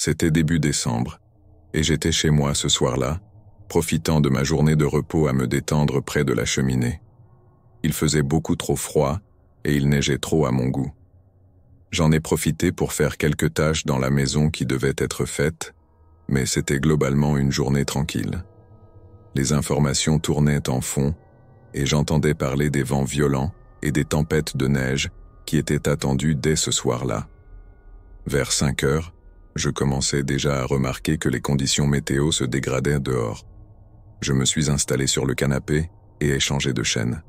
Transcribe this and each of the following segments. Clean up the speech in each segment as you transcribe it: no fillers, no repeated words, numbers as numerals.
C'était début décembre, et j'étais chez moi ce soir-là, profitant de ma journée de repos à me détendre près de la cheminée. Il faisait beaucoup trop froid, et il neigeait trop à mon goût. J'en ai profité pour faire quelques tâches dans la maison qui devaient être faites, mais c'était globalement une journée tranquille. Les informations tournaient en fond, et j'entendais parler des vents violents et des tempêtes de neige qui étaient attendues dès ce soir-là. Vers 5 heures, je commençais déjà à remarquer que les conditions météo se dégradaient dehors. Je me suis installé sur le canapé et ai changé de chaîne.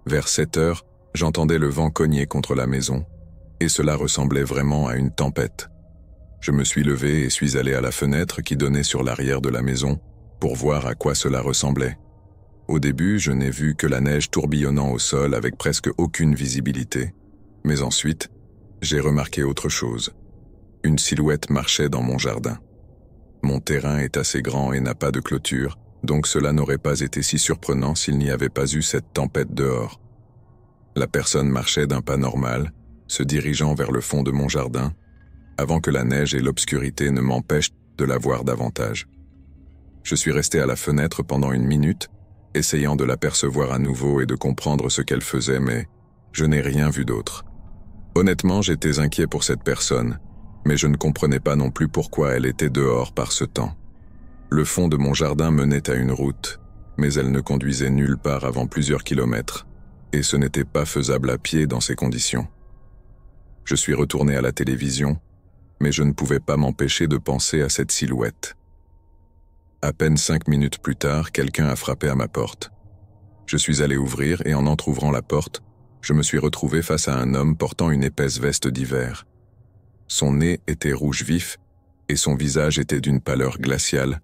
Vers 7 heures, j'entendais le vent cogner contre la maison, et cela ressemblait vraiment à une tempête. Je me suis levé et suis allé à la fenêtre qui donnait sur l'arrière de la maison pour voir à quoi cela ressemblait. Au début, je n'ai vu que la neige tourbillonnant au sol avec presque aucune visibilité, mais ensuite, j'ai remarqué autre chose. Une silhouette marchait dans mon jardin. Mon terrain est assez grand et n'a pas de clôture, donc cela n'aurait pas été si surprenant s'il n'y avait pas eu cette tempête dehors. La personne marchait d'un pas normal, se dirigeant vers le fond de mon jardin, avant que la neige et l'obscurité ne m'empêchent de la voir davantage. Je suis resté à la fenêtre pendant 1 minute, essayant de l'apercevoir à nouveau et de comprendre ce qu'elle faisait, mais je n'ai rien vu d'autre. Honnêtement, j'étais inquiet pour cette personne, mais je ne comprenais pas non plus pourquoi elle était dehors par ce temps. Le fond de mon jardin menait à une route, mais elle ne conduisait nulle part avant plusieurs kilomètres, et ce n'était pas faisable à pied dans ces conditions. Je suis retourné à la télévision, mais je ne pouvais pas m'empêcher de penser à cette silhouette. À peine 5 minutes plus tard, quelqu'un a frappé à ma porte. Je suis allé ouvrir et en entr'ouvrant la porte, je me suis retrouvé face à un homme portant une épaisse veste d'hiver. Son nez était rouge vif et son visage était d'une pâleur glaciale,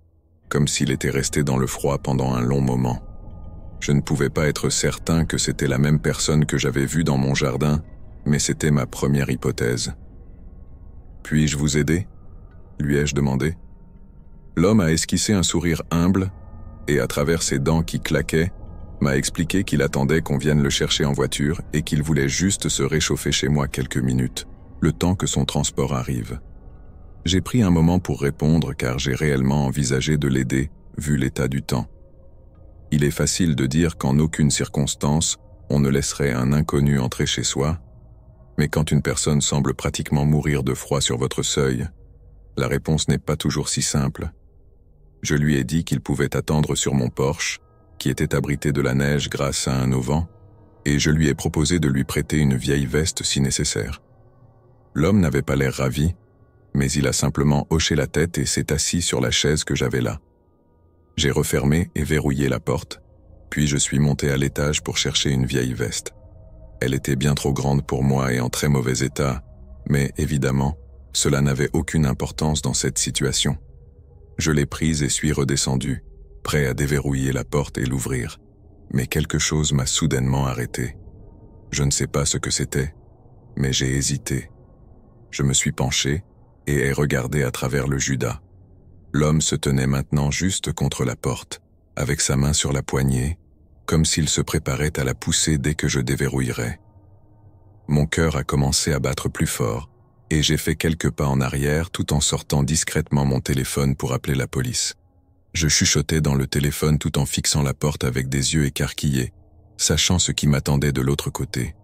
comme s'il était resté dans le froid pendant un long moment. Je ne pouvais pas être certain que c'était la même personne que j'avais vue dans mon jardin, mais c'était ma première hypothèse. « Puis-je vous aider ?» lui ai-je demandé. L'homme a esquissé un sourire humble et, à travers ses dents qui claquaient, m'a expliqué qu'il attendait qu'on vienne le chercher en voiture et qu'il voulait juste se réchauffer chez moi quelques minutes, le temps que son transport arrive. J'ai pris un moment pour répondre car j'ai réellement envisagé de l'aider, vu l'état du temps. Il est facile de dire qu'en aucune circonstance, on ne laisserait un inconnu entrer chez soi, mais quand une personne semble pratiquement mourir de froid sur votre seuil, la réponse n'est pas toujours si simple. Je lui ai dit qu'il pouvait attendre sur mon porche, qui était abrité de la neige grâce à un auvent, et je lui ai proposé de lui prêter une vieille veste si nécessaire. L'homme n'avait pas l'air ravi, mais il a simplement hoché la tête et s'est assis sur la chaise que j'avais là. J'ai refermé et verrouillé la porte, puis je suis monté à l'étage pour chercher une vieille veste. Elle était bien trop grande pour moi et en très mauvais état, mais évidemment, cela n'avait aucune importance dans cette situation. Je l'ai prise et suis redescendu, prêt à déverrouiller la porte et l'ouvrir. Mais quelque chose m'a soudainement arrêté. Je ne sais pas ce que c'était, mais j'ai hésité. Je me suis penché et ai regardé à travers le judas. L'homme se tenait maintenant juste contre la porte, avec sa main sur la poignée, comme s'il se préparait à la pousser dès que je déverrouillerais. Mon cœur a commencé à battre plus fort, et j'ai fait quelques pas en arrière tout en sortant discrètement mon téléphone pour appeler la police. Je chuchotais dans le téléphone tout en fixant la porte avec des yeux écarquillés, sachant ce qui m'attendait de l'autre côté.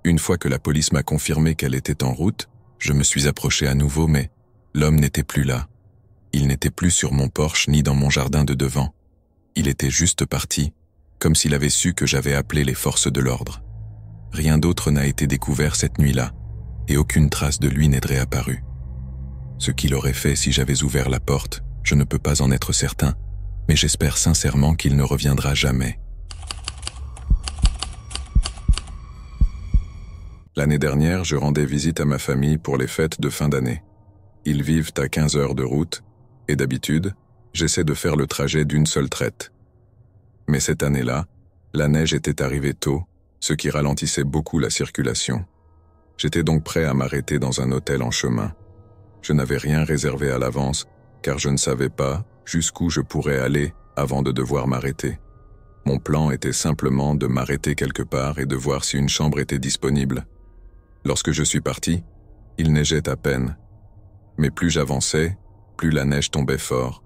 Une fois que la police m'a confirmé qu'elle était en route, je me suis approché à nouveau, mais l'homme n'était plus là. Il n'était plus sur mon porche ni dans mon jardin de devant. Il était juste parti, comme s'il avait su que j'avais appelé les forces de l'ordre. Rien d'autre n'a été découvert cette nuit-là, et aucune trace de lui n'est réapparue. Ce qu'il aurait fait si j'avais ouvert la porte, je ne peux pas en être certain, mais j'espère sincèrement qu'il ne reviendra jamais. L'année dernière, je rendais visite à ma famille pour les fêtes de fin d'année. Ils vivent à 15 heures de route, et d'habitude, j'essaie de faire le trajet d'une seule traite. Mais cette année-là, la neige était arrivée tôt, ce qui ralentissait beaucoup la circulation. J'étais donc prêt à m'arrêter dans un hôtel en chemin. Je n'avais rien réservé à l'avance, car je ne savais pas jusqu'où je pourrais aller avant de devoir m'arrêter. Mon plan était simplement de m'arrêter quelque part et de voir si une chambre était disponible. Lorsque je suis parti, il neigeait à peine. Mais plus j'avançais, plus la neige tombait fort.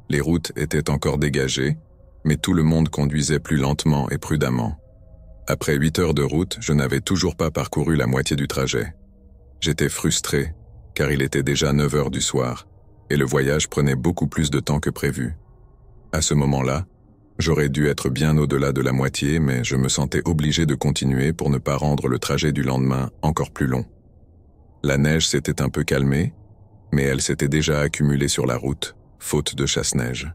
Les routes étaient encore dégagées, mais tout le monde conduisait plus lentement et prudemment. Après 8 heures de route, je n'avais toujours pas parcouru la moitié du trajet. J'étais frustré, car il était déjà 9 heures du soir, et le voyage prenait beaucoup plus de temps que prévu. À ce moment-là, j'aurais dû être bien au-delà de la moitié, mais je me sentais obligé de continuer pour ne pas rendre le trajet du lendemain encore plus long. La neige s'était un peu calmée, mais elle s'était déjà accumulée sur la route, faute de chasse-neige.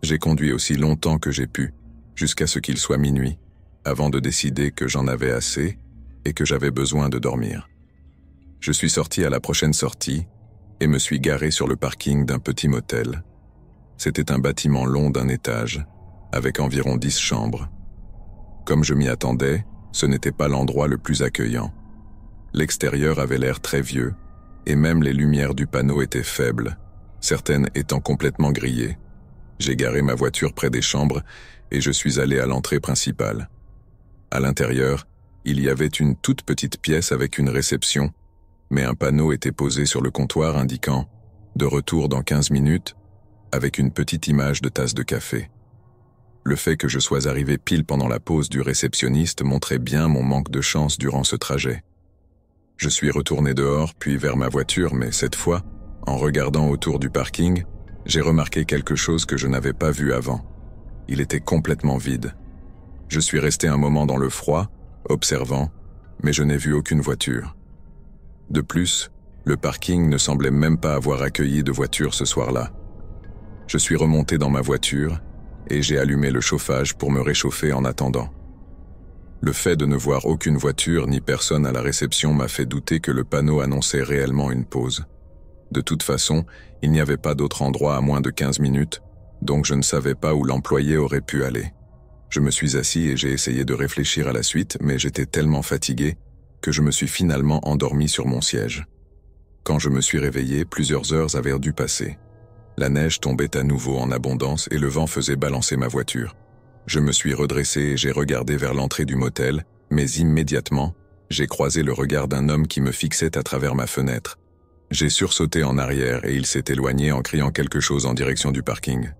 J'ai conduit aussi longtemps que j'ai pu, jusqu'à ce qu'il soit minuit, avant de décider que j'en avais assez et que j'avais besoin de dormir. Je suis sorti à la prochaine sortie et me suis garé sur le parking d'un petit motel. C'était un bâtiment long d'1 étage, avec environ 10 chambres. Comme je m'y attendais, ce n'était pas l'endroit le plus accueillant. L'extérieur avait l'air très vieux, et même les lumières du panneau étaient faibles, certaines étant complètement grillées. J'ai garé ma voiture près des chambres et je suis allé à l'entrée principale. À l'intérieur, il y avait une toute petite pièce avec une réception, mais un panneau était posé sur le comptoir indiquant « De retour dans 15 minutes » avec une petite image de tasse de café. Le fait que je sois arrivé pile pendant la pause du réceptionniste montrait bien mon manque de chance durant ce trajet. Je suis retourné dehors puis vers ma voiture, mais cette fois, en regardant autour du parking, j'ai remarqué quelque chose que je n'avais pas vu avant. Il était complètement vide. Je suis resté un moment dans le froid, observant, mais je n'ai vu aucune voiture. De plus, le parking ne semblait même pas avoir accueilli de voiture ce soir-là. Je suis remonté dans ma voiture et j'ai allumé le chauffage pour me réchauffer en attendant. Le fait de ne voir aucune voiture ni personne à la réception m'a fait douter que le panneau annonçait réellement une pause. De toute façon, il n'y avait pas d'autre endroit à moins de 15 minutes, donc je ne savais pas où l'employé aurait pu aller. Je me suis assis et j'ai essayé de réfléchir à la suite, mais j'étais tellement fatigué que je me suis finalement endormi sur mon siège. Quand je me suis réveillé, plusieurs heures avaient dû passer. La neige tombait à nouveau en abondance et le vent faisait balancer ma voiture. Je me suis redressé et j'ai regardé vers l'entrée du motel, mais immédiatement, j'ai croisé le regard d'un homme qui me fixait à travers ma fenêtre. J'ai sursauté en arrière et il s'est éloigné en criant quelque chose en direction du parking.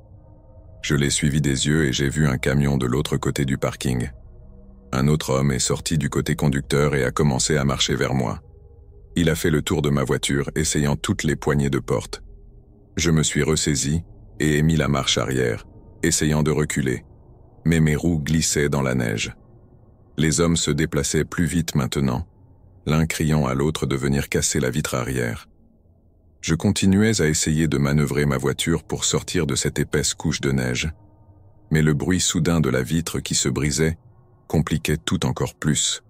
Je l'ai suivi des yeux et j'ai vu un camion de l'autre côté du parking. Un autre homme est sorti du côté conducteur et a commencé à marcher vers moi. Il a fait le tour de ma voiture, essayant toutes les poignées de porte. Je me suis ressaisi et ai mis la marche arrière, essayant de reculer. Mais mes roues glissaient dans la neige. Les hommes se déplaçaient plus vite maintenant, l'un criant à l'autre de venir casser la vitre arrière. Je continuais à essayer de manœuvrer ma voiture pour sortir de cette épaisse couche de neige. Mais le bruit soudain de la vitre qui se brisait compliquait tout encore plus.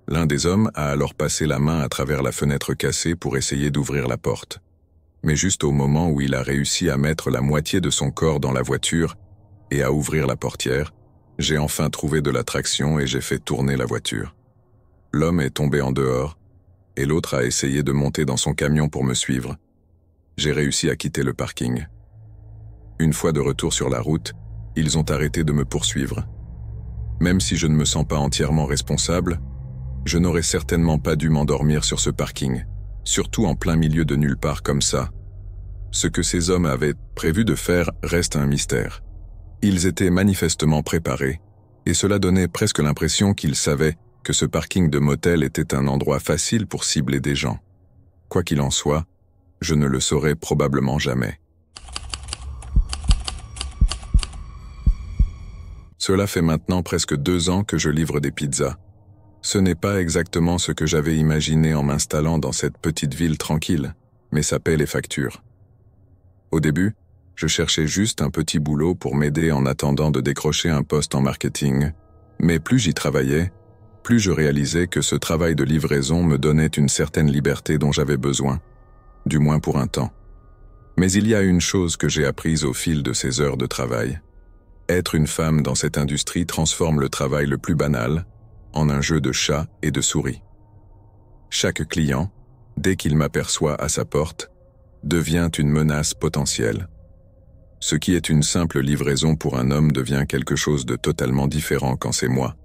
L'un des hommes a alors passé la main à travers la fenêtre cassée pour essayer d'ouvrir la porte. Mais juste au moment où il a réussi à mettre la moitié de son corps dans la voiture et à ouvrir la portière, j'ai enfin trouvé de la traction et j'ai fait tourner la voiture. L'homme est tombé en dehors et l'autre a essayé de monter dans son camion pour me suivre. J'ai réussi à quitter le parking. Une fois de retour sur la route, ils ont arrêté de me poursuivre. Même si je ne me sens pas entièrement responsable, je n'aurais certainement pas dû m'endormir sur ce parking, surtout en plein milieu de nulle part comme ça. Ce que ces hommes avaient prévu de faire reste un mystère. Ils étaient manifestement préparés, et cela donnait presque l'impression qu'ils savaient que ce parking de motel était un endroit facile pour cibler des gens. Quoi qu'il en soit, je ne le saurais probablement jamais. Cela fait maintenant presque 2 ans que je livre des pizzas. Ce n'est pas exactement ce que j'avais imaginé en m'installant dans cette petite ville tranquille, mais ça paie les factures. Au début, je cherchais juste un petit boulot pour m'aider en attendant de décrocher un poste en marketing, mais plus j'y travaillais, plus je réalisais que ce travail de livraison me donnait une certaine liberté dont j'avais besoin, du moins pour un temps. Mais il y a une chose que j'ai apprise au fil de ces heures de travail. Être une femme dans cette industrie transforme le travail le plus banal en un jeu de chat et de souris. Chaque client, dès qu'il m'aperçoit à sa porte, devient une menace potentielle. Ce qui est une simple livraison pour un homme devient quelque chose de totalement différent quand c'est moi,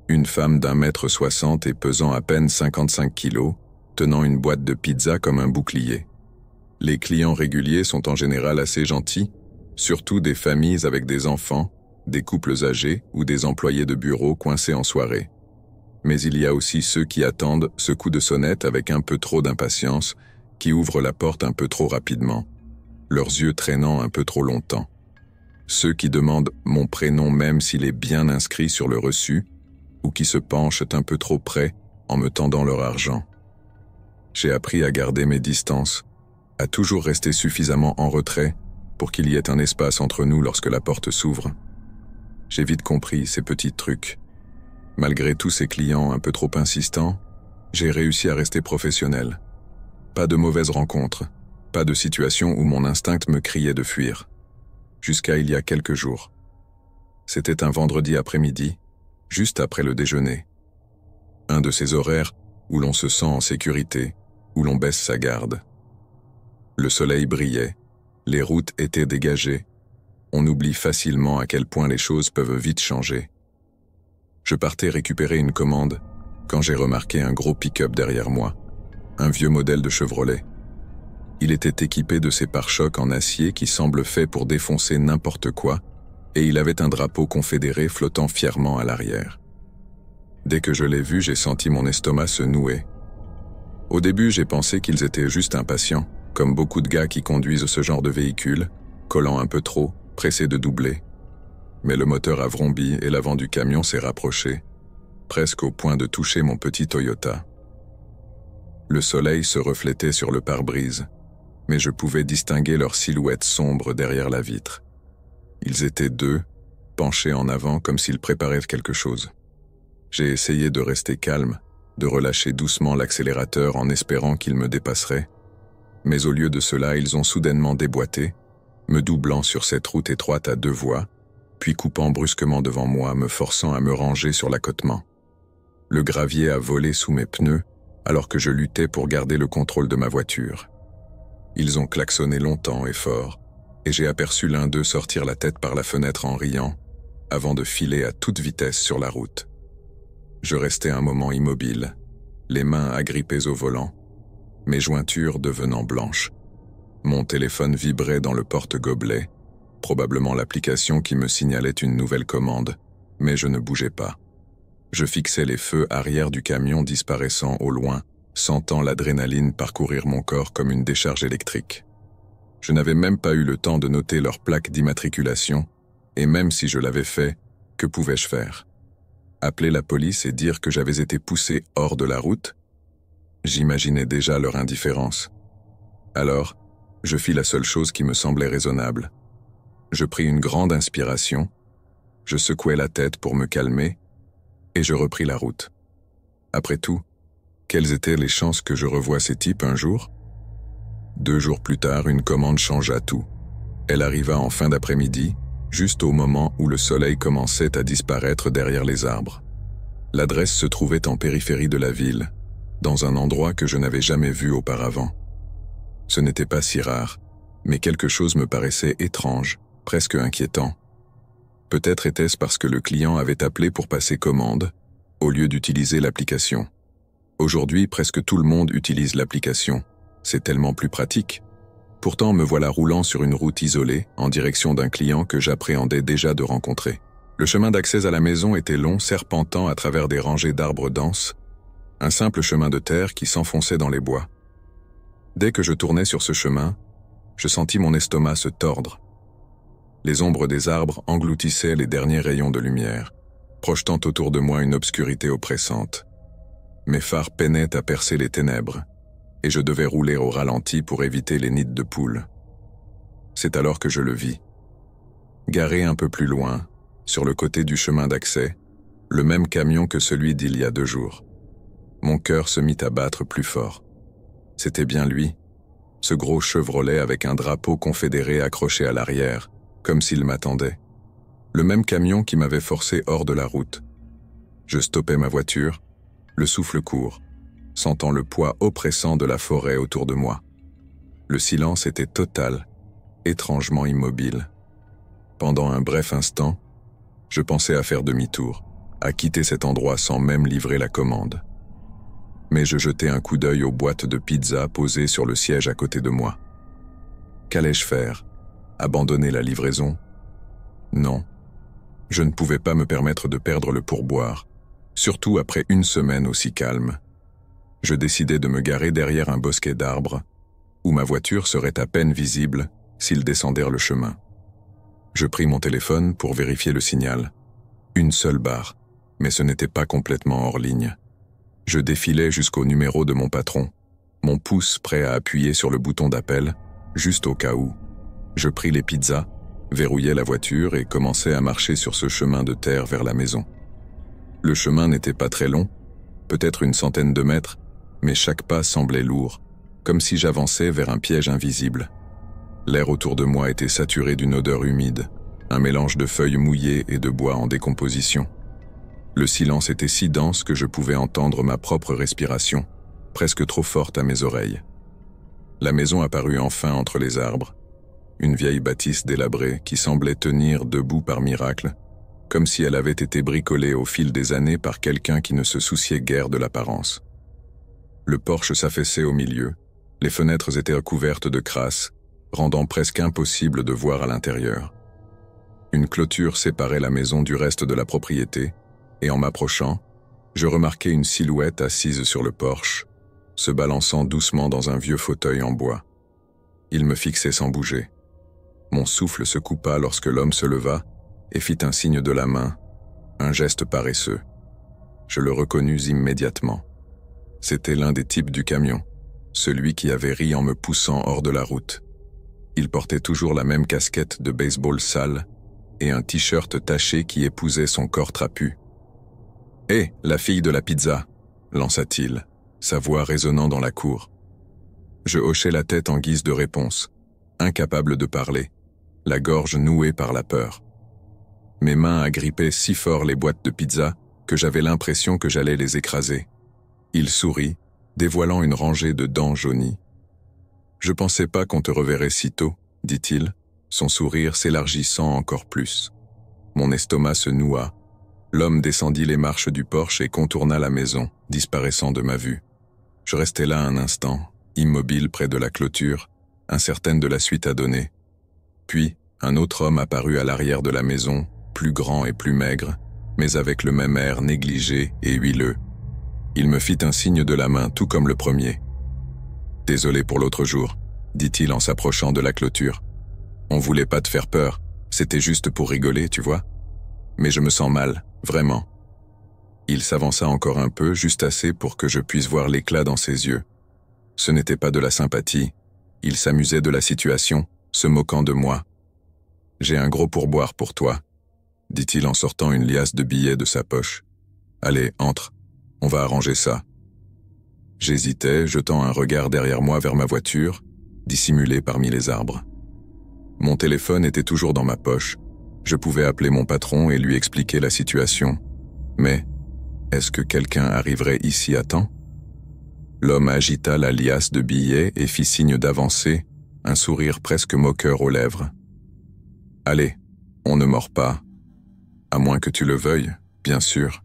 une femme d'1,60 m et pesant à peine 55 kilos, tenant une boîte de pizza comme un bouclier. Les clients réguliers sont en général assez gentils, surtout des familles avec des enfants, des couples âgés ou des employés de bureau coincés en soirée. Mais il y a aussi ceux qui attendent ce coup de sonnette avec un peu trop d'impatience, qui ouvrent la porte un peu trop rapidement, leurs yeux traînant un peu trop longtemps. Ceux qui demandent mon prénom même s'il est bien inscrit sur le reçu, ou qui se penchent un peu trop près en me tendant leur argent. J'ai appris à garder mes distances, à toujours rester suffisamment en retrait pour qu'il y ait un espace entre nous lorsque la porte s'ouvre. J'ai vite compris ces petits trucs. Malgré tous ces clients un peu trop insistants, j'ai réussi à rester professionnel. Pas de mauvaises rencontres, pas de situation où mon instinct me criait de fuir. Jusqu'à il y a quelques jours. C'était un vendredi après-midi, juste après le déjeuner. Un de ces horaires où l'on se sent en sécurité, où l'on baisse sa garde. Le soleil brillait, les routes étaient dégagées. On oublie facilement à quel point les choses peuvent vite changer. Je partais récupérer une commande quand j'ai remarqué un gros pick-up derrière moi, un vieux modèle de Chevrolet. Il était équipé de ces pare-chocs en acier qui semblent faits pour défoncer n'importe quoi, et il avait un drapeau confédéré flottant fièrement à l'arrière. Dès que je l'ai vu, j'ai senti mon estomac se nouer. Au début, j'ai pensé qu'ils étaient juste impatients, comme beaucoup de gars qui conduisent ce genre de véhicule, collant un peu trop, pressés de doubler. Mais le moteur a vrombi et l'avant du camion s'est rapproché, presque au point de toucher mon petit Toyota. Le soleil se reflétait sur le pare-brise, mais je pouvais distinguer leurs silhouettes sombres derrière la vitre. Ils étaient deux, penchés en avant comme s'ils préparaient quelque chose. J'ai essayé de rester calme, de relâcher doucement l'accélérateur en espérant qu'ils me dépasseraient, mais au lieu de cela, ils ont soudainement déboîté, me doublant sur cette route étroite à deux voies, puis coupant brusquement devant moi, me forçant à me ranger sur l'accotement. Le gravier a volé sous mes pneus, alors que je luttais pour garder le contrôle de ma voiture. Ils ont klaxonné longtemps et fort, et j'ai aperçu l'un d'eux sortir la tête par la fenêtre en riant, avant de filer à toute vitesse sur la route. Je restais un moment immobile, les mains agrippées au volant, mes jointures devenant blanches. Mon téléphone vibrait dans le porte-gobelet, probablement l'application qui me signalait une nouvelle commande, mais je ne bougeais pas. Je fixais les feux arrière du camion disparaissant au loin, sentant l'adrénaline parcourir mon corps comme une décharge électrique. Je n'avais même pas eu le temps de noter leur plaque d'immatriculation, et même si je l'avais fait, que pouvais-je faire? Appeler la police et dire que j'avais été poussé hors de la route? J'imaginais déjà leur indifférence. Alors, je fis la seule chose qui me semblait raisonnable. Je pris une grande inspiration, je secouai la tête pour me calmer, et je repris la route. Après tout, quelles étaient les chances que je revoie ces types un jour? 2 jours plus tard, une commande changea tout. Elle arriva en fin d'après-midi, juste au moment où le soleil commençait à disparaître derrière les arbres. L'adresse se trouvait en périphérie de la ville, dans un endroit que je n'avais jamais vu auparavant. Ce n'était pas si rare, mais quelque chose me paraissait étrange, presque inquiétant. Peut-être était-ce parce que le client avait appelé pour passer commande, au lieu d'utiliser l'application. Aujourd'hui, presque tout le monde utilise l'application. C'est tellement plus pratique. Pourtant, me voilà roulant sur une route isolée, en direction d'un client que j'appréhendais déjà de rencontrer. Le chemin d'accès à la maison était long, serpentant à travers des rangées d'arbres denses, un simple chemin de terre qui s'enfonçait dans les bois. Dès que je tournais sur ce chemin, je sentis mon estomac se tordre. Les ombres des arbres engloutissaient les derniers rayons de lumière, projetant autour de moi une obscurité oppressante. Mes phares peinaient à percer les ténèbres, et je devais rouler au ralenti pour éviter les nids de poules. C'est alors que je le vis. Garé un peu plus loin, sur le côté du chemin d'accès, le même camion que celui d'il y a 2 jours. Mon cœur se mit à battre plus fort. C'était bien lui, ce gros Chevrolet avec un drapeau confédéré accroché à l'arrière, comme s'il m'attendait. Le même camion qui m'avait forcé hors de la route. Je stoppais ma voiture, le souffle court, sentant le poids oppressant de la forêt autour de moi. Le silence était total, étrangement immobile. Pendant un bref instant, je pensais à faire demi-tour, à quitter cet endroit sans même livrer la commande. Mais je jetai un coup d'œil aux boîtes de pizza posées sur le siège à côté de moi. Qu'allais-je faire? Abandonner la livraison? Non. Je ne pouvais pas me permettre de perdre le pourboire, surtout après une semaine aussi calme. Je décidai de me garer derrière un bosquet d'arbres, où ma voiture serait à peine visible s'ils descendèrent le chemin. Je pris mon téléphone pour vérifier le signal. Une seule barre, mais ce n'était pas complètement hors ligne. Je défilais jusqu'au numéro de mon patron, mon pouce prêt à appuyer sur le bouton d'appel, juste au cas où. Je pris les pizzas, verrouillai la voiture et commençai à marcher sur ce chemin de terre vers la maison. Le chemin n'était pas très long, peut-être une centaine de mètres, mais chaque pas semblait lourd, comme si j'avançais vers un piège invisible. L'air autour de moi était saturé d'une odeur humide, un mélange de feuilles mouillées et de bois en décomposition. Le silence était si dense que je pouvais entendre ma propre respiration, presque trop forte à mes oreilles. La maison apparut enfin entre les arbres, une vieille bâtisse délabrée qui semblait tenir debout par miracle, comme si elle avait été bricolée au fil des années par quelqu'un qui ne se souciait guère de l'apparence. Le porche s'affaissait au milieu, les fenêtres étaient recouvertes de crasse, rendant presque impossible de voir à l'intérieur. Une clôture séparait la maison du reste de la propriété, et en m'approchant, je remarquai une silhouette assise sur le porche, se balançant doucement dans un vieux fauteuil en bois. Il me fixait sans bouger. Mon souffle se coupa lorsque l'homme se leva et fit un signe de la main, un geste paresseux. Je le reconnus immédiatement. C'était l'un des types du camion, celui qui avait ri en me poussant hors de la route. Il portait toujours la même casquette de baseball sale et un t-shirt taché qui épousait son corps trapu. « Hé, la fille de la pizza !» lança-t-il, sa voix résonnant dans la cour. Je hochai la tête en guise de réponse, incapable de parler, la gorge nouée par la peur. Mes mains agrippaient si fort les boîtes de pizza que j'avais l'impression que j'allais les écraser. Il sourit, dévoilant une rangée de dents jaunies. « Je pensais pas qu'on te reverrait si tôt, » dit-il, son sourire s'élargissant encore plus. Mon estomac se noua. L'homme descendit les marches du porche et contourna la maison, disparaissant de ma vue. Je restai là un instant, immobile près de la clôture, incertaine de la suite à donner. Puis, un autre homme apparut à l'arrière de la maison, plus grand et plus maigre, mais avec le même air négligé et huileux. Il me fit un signe de la main, tout comme le premier. « Désolé pour l'autre jour », dit-il en s'approchant de la clôture. « On voulait pas te faire peur, c'était juste pour rigoler, tu vois. Mais je me sens mal, vraiment. » Il s'avança encore un peu, juste assez pour que je puisse voir l'éclat dans ses yeux. Ce n'était pas de la sympathie, il s'amusait de la situation, se moquant de moi. « J'ai un gros pourboire pour toi », dit-il en sortant une liasse de billets de sa poche. « Allez, entre, on va arranger ça. » J'hésitais, jetant un regard derrière moi vers ma voiture, dissimulée parmi les arbres. Mon téléphone était toujours dans ma poche. Je pouvais appeler mon patron et lui expliquer la situation. Mais, est-ce que quelqu'un arriverait ici à temps? L'homme agita la liasse de billets et fit signe d'avancer, un sourire presque moqueur aux lèvres. « Allez, on ne mord pas. À moins que tu le veuilles, bien sûr. »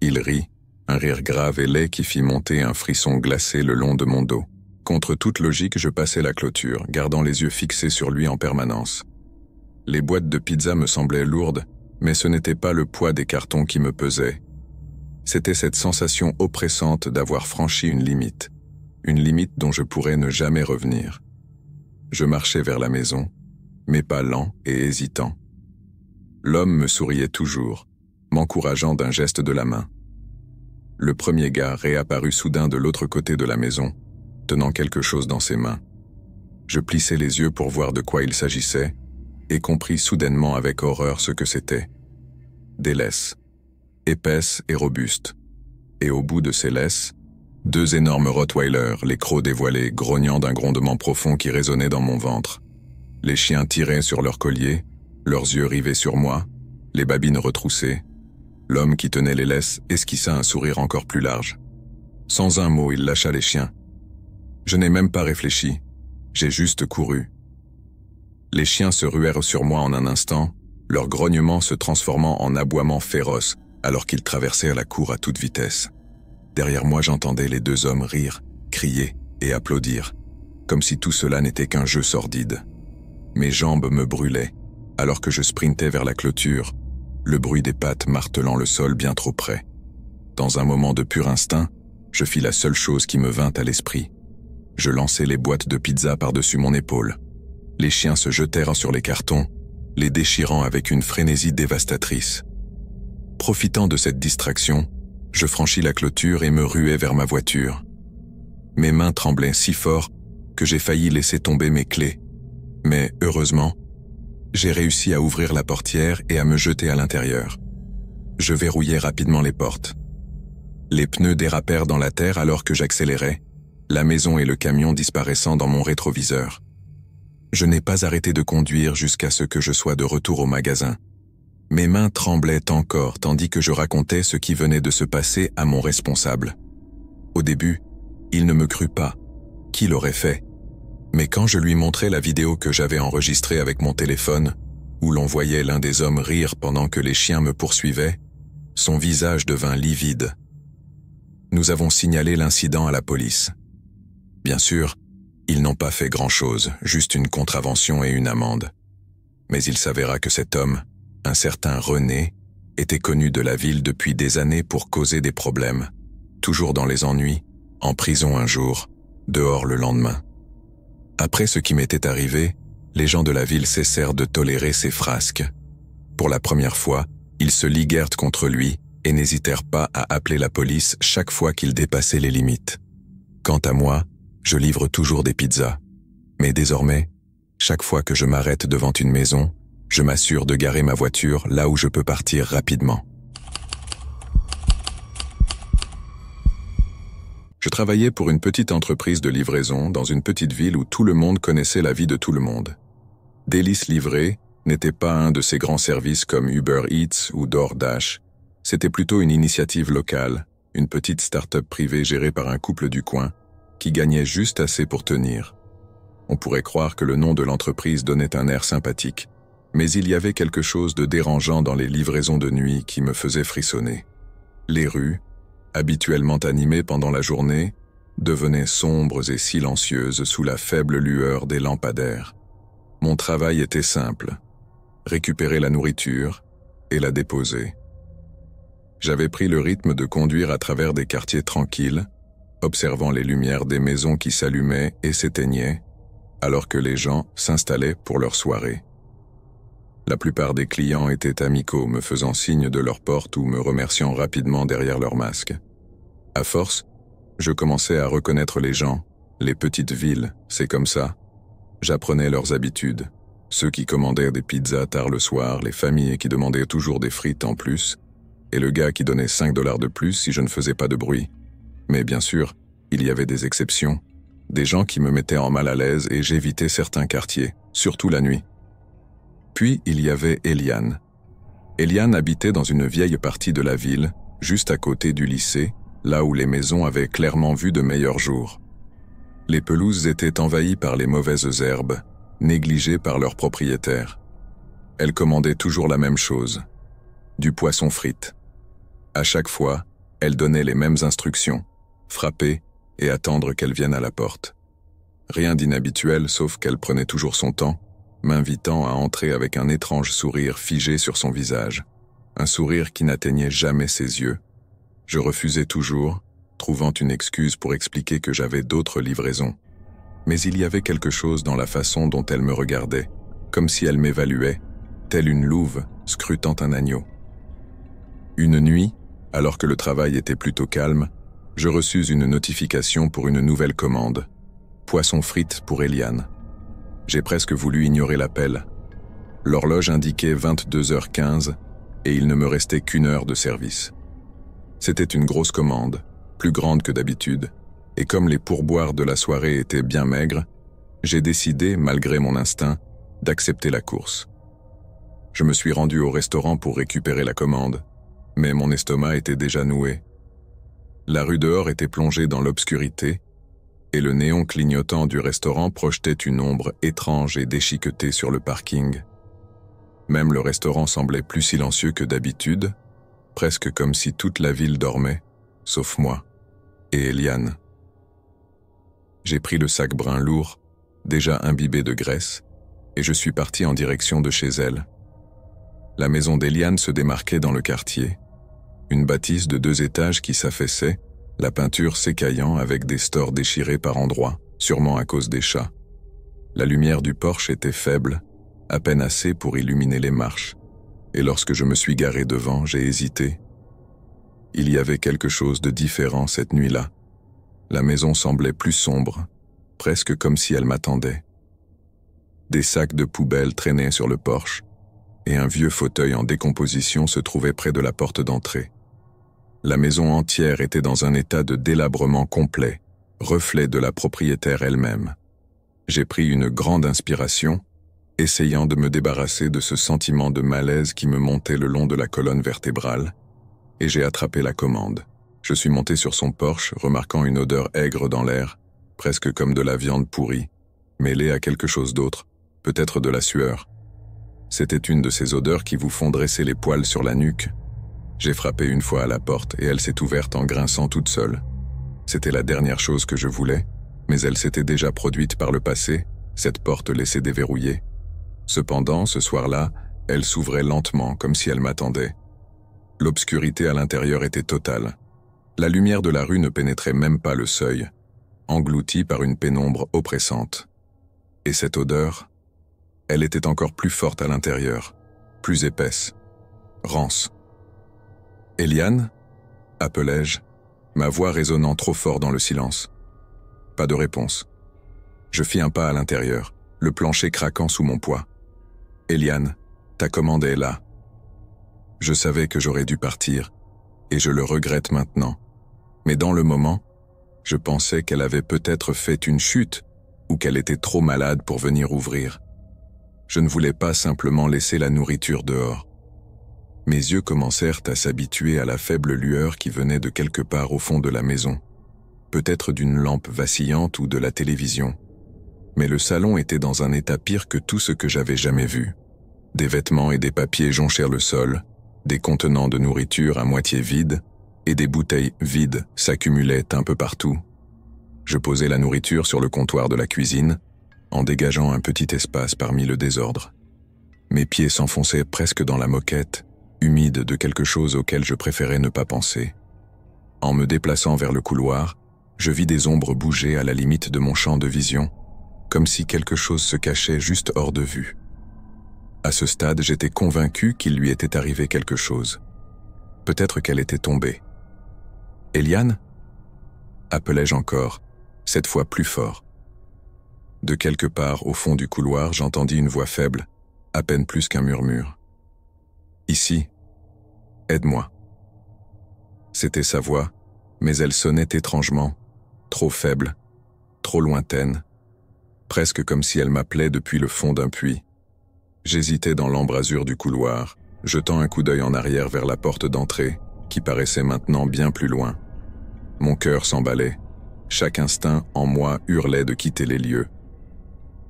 Il rit, un rire grave et laid qui fit monter un frisson glacé le long de mon dos. Contre toute logique, je passai la clôture, gardant les yeux fixés sur lui en permanence. Les boîtes de pizza me semblaient lourdes, mais ce n'était pas le poids des cartons qui me pesait. C'était cette sensation oppressante d'avoir franchi une limite dont je pourrais ne jamais revenir. Je marchais vers la maison, mes pas lents et hésitants. L'homme me souriait toujours, m'encourageant d'un geste de la main. Le premier gars réapparut soudain de l'autre côté de la maison, tenant quelque chose dans ses mains. Je plissai les yeux pour voir de quoi il s'agissait, et compris soudainement avec horreur ce que c'était. Des laisses, épaisses et robustes, et au bout de ces laisses, 2 énormes rottweilers, les crocs dévoilés, grognant d'un grondement profond qui résonnait dans mon ventre. Les chiens tiraient sur leurs colliers, leurs yeux rivés sur moi, les babines retroussées. L'homme qui tenait les laisses esquissa un sourire encore plus large. Sans un mot, il lâcha les chiens. Je n'ai même pas réfléchi, j'ai juste couru. Les chiens se ruèrent sur moi en un instant, leur grognement se transformant en aboiement féroce alors qu'ils traversèrent la cour à toute vitesse. Derrière moi, j'entendais les 2 hommes rire, crier et applaudir. comme si tout cela n'était qu'un jeu sordide. Mes jambes me brûlaient, alors que je sprintais vers la clôture, le bruit des pattes martelant le sol bien trop près. Dans un moment de pur instinct, je fis la seule chose qui me vint à l'esprit. Je lançai les boîtes de pizza par-dessus mon épaule. Les chiens se jetèrent sur les cartons, les déchirant avec une frénésie dévastatrice. Profitant de cette distraction, je franchis la clôture et me ruai vers ma voiture. Mes mains tremblaient si fort que j'ai failli laisser tomber mes clés. Mais heureusement, j'ai réussi à ouvrir la portière et à me jeter à l'intérieur. Je verrouillai rapidement les portes. Les pneus dérapèrent dans la terre alors que j'accélérais, la maison et le camion disparaissant dans mon rétroviseur. Je n'ai pas arrêté de conduire jusqu'à ce que je sois de retour au magasin. Mes mains tremblaient encore tandis que je racontais ce qui venait de se passer à mon responsable. Au début, il ne me crut pas. Qui l'aurait fait? Mais quand je lui montrai la vidéo que j'avais enregistrée avec mon téléphone, où l'on voyait l'un des hommes rire pendant que les chiens me poursuivaient, son visage devint livide. Nous avons signalé l'incident à la police. Bien sûr, ils n'ont pas fait grand-chose, juste une contravention et une amende. Mais il s'avéra que cet homme, un certain René, était connu de la ville depuis des années pour causer des problèmes, toujours dans les ennuis, en prison un jour, dehors le lendemain. Après ce qui m'était arrivé, les gens de la ville cessèrent de tolérer ses frasques. Pour la première fois, ils se liguèrent contre lui et n'hésitèrent pas à appeler la police chaque fois qu'il dépassait les limites. Quant à moi, je livre toujours des pizzas. Mais désormais, chaque fois que je m'arrête devant une maison, je m'assure de garer ma voiture là où je peux partir rapidement. Je travaillais pour une petite entreprise de livraison dans une petite ville où tout le monde connaissait la vie de tout le monde. Délices Livrées n'était pas un de ces grands services comme Uber Eats ou DoorDash. C'était plutôt une initiative locale, une petite start-up privée gérée par un couple du coin qui gagnait juste assez pour tenir. On pourrait croire que le nom de l'entreprise donnait un air sympathique, mais il y avait quelque chose de dérangeant dans les livraisons de nuit qui me faisait frissonner. Les rues, habituellement animées pendant la journée, devenaient sombres et silencieuses sous la faible lueur des lampadaires. Mon travail était simple, récupérer la nourriture et la déposer. J'avais pris le rythme de conduire à travers des quartiers tranquilles, observant les lumières des maisons qui s'allumaient et s'éteignaient, alors que les gens s'installaient pour leur soirée. La plupart des clients étaient amicaux, me faisant signe de leur porte ou me remerciant rapidement derrière leur masque. À force, je commençais à reconnaître les gens, les petites villes, c'est comme ça. J'apprenais leurs habitudes, ceux qui commandaient des pizzas tard le soir, les familles qui demandaient toujours des frites en plus, et le gars qui donnait 5 $ de plus si je ne faisais pas de bruit. Mais bien sûr, il y avait des exceptions, des gens qui me mettaient en mal à l'aise et j'évitais certains quartiers, surtout la nuit. Puis il y avait Eliane. Eliane habitait dans une vieille partie de la ville, juste à côté du lycée, là où les maisons avaient clairement vu de meilleurs jours. Les pelouses étaient envahies par les mauvaises herbes, négligées par leurs propriétaires. Elle commandait toujours la même chose, du poisson frite. À chaque fois, elle donnait les mêmes instructions, frapper et attendre qu'elle vienne à la porte. Rien d'inhabituel sauf qu'elle prenait toujours son temps, m'invitant à entrer avec un étrange sourire figé sur son visage, un sourire qui n'atteignait jamais ses yeux. Je refusais toujours, trouvant une excuse pour expliquer que j'avais d'autres livraisons. Mais il y avait quelque chose dans la façon dont elle me regardait, comme si elle m'évaluait, telle une louve scrutant un agneau. Une nuit, alors que le travail était plutôt calme, je reçus une notification pour une nouvelle commande. Poisson frites pour Eliane. J'ai presque voulu ignorer l'appel. L'horloge indiquait 22h15 et il ne me restait qu'1 heure de service. C'était une grosse commande, plus grande que d'habitude, et comme les pourboires de la soirée étaient bien maigres, j'ai décidé, malgré mon instinct, d'accepter la course. Je me suis rendu au restaurant pour récupérer la commande, mais mon estomac était déjà noué. La rue dehors était plongée dans l'obscurité, et le néon clignotant du restaurant projetait une ombre étrange et déchiquetée sur le parking. Même le restaurant semblait plus silencieux que d'habitude, presque comme si toute la ville dormait, sauf moi et Eliane. J'ai pris le sac brun lourd déjà imbibée de graisse, et je suis parti en direction de chez elle. La maison d'Eliane se démarquait dans le quartier. Une bâtisse de 2 étages qui s'affaissait, la peinture s'écaillant avec des stores déchirés par endroits, sûrement à cause des chats. La lumière du porche était faible, à peine assez pour illuminer les marches, et lorsque je me suis garé devant, j'ai hésité. Il y avait quelque chose de différent cette nuit-là. La maison semblait plus sombre, presque comme si elle m'attendait. Des sacs de poubelle traînaient sur le porche, et un vieux fauteuil en décomposition se trouvait près de la porte d'entrée. La maison entière était dans un état de délabrement complet, reflet de la propriétaire elle-même. J'ai pris une grande inspiration, essayant de me débarrasser de ce sentiment de malaise qui me montait le long de la colonne vertébrale, et j'ai attrapé la commande. Je suis monté sur son porche, remarquant une odeur aigre dans l'air, presque comme de la viande pourrie, mêlée à quelque chose d'autre, peut-être de la sueur. C'était une de ces odeurs qui vous font dresser les poils sur la nuque. J'ai frappé une fois à la porte et elle s'est ouverte en grinçant toute seule. C'était la dernière chose que je voulais, mais elle s'était déjà produite par le passé, cette porte laissée déverrouillée. Cependant, ce soir-là, elle s'ouvrait lentement, comme si elle m'attendait. L'obscurité à l'intérieur était totale. La lumière de la rue ne pénétrait même pas le seuil, engloutie par une pénombre oppressante. Et cette odeur, elle était encore plus forte à l'intérieur, plus épaisse, rance. « Eliane » appelai-je, ma voix résonnant trop fort dans le silence. Pas de réponse. Je fis un pas à l'intérieur, le plancher craquant sous mon poids. « Eliane, ta commande est là. » Je savais que j'aurais dû partir, et je le regrette maintenant. Mais dans le moment, je pensais qu'elle avait peut-être fait une chute ou qu'elle était trop malade pour venir ouvrir. Je ne voulais pas simplement laisser la nourriture dehors. Mes yeux commencèrent à s'habituer à la faible lueur qui venait de quelque part au fond de la maison, peut-être d'une lampe vacillante ou de la télévision. Mais le salon était dans un état pire que tout ce que j'avais jamais vu. Des vêtements et des papiers jonchèrent le sol, des contenants de nourriture à moitié vides, et des bouteilles vides s'accumulaient un peu partout. Je posai la nourriture sur le comptoir de la cuisine, en dégageant un petit espace parmi le désordre. Mes pieds s'enfonçaient presque dans la moquette, humide de quelque chose auquel je préférais ne pas penser. En me déplaçant vers le couloir, je vis des ombres bouger à la limite de mon champ de vision, comme si quelque chose se cachait juste hors de vue. À ce stade, j'étais convaincu qu'il lui était arrivé quelque chose. Peut-être qu'elle était tombée. « Eliane » appelai-je encore, cette fois plus fort. De quelque part au fond du couloir, j'entendis une voix faible, à peine plus qu'un murmure. « Ici, aide-moi. » C'était sa voix, mais elle sonnait étrangement, trop faible, trop lointaine, presque comme si elle m'appelait depuis le fond d'un puits. J'hésitais dans l'embrasure du couloir, jetant un coup d'œil en arrière vers la porte d'entrée, qui paraissait maintenant bien plus loin. Mon cœur s'emballait, chaque instinct en moi hurlait de quitter les lieux.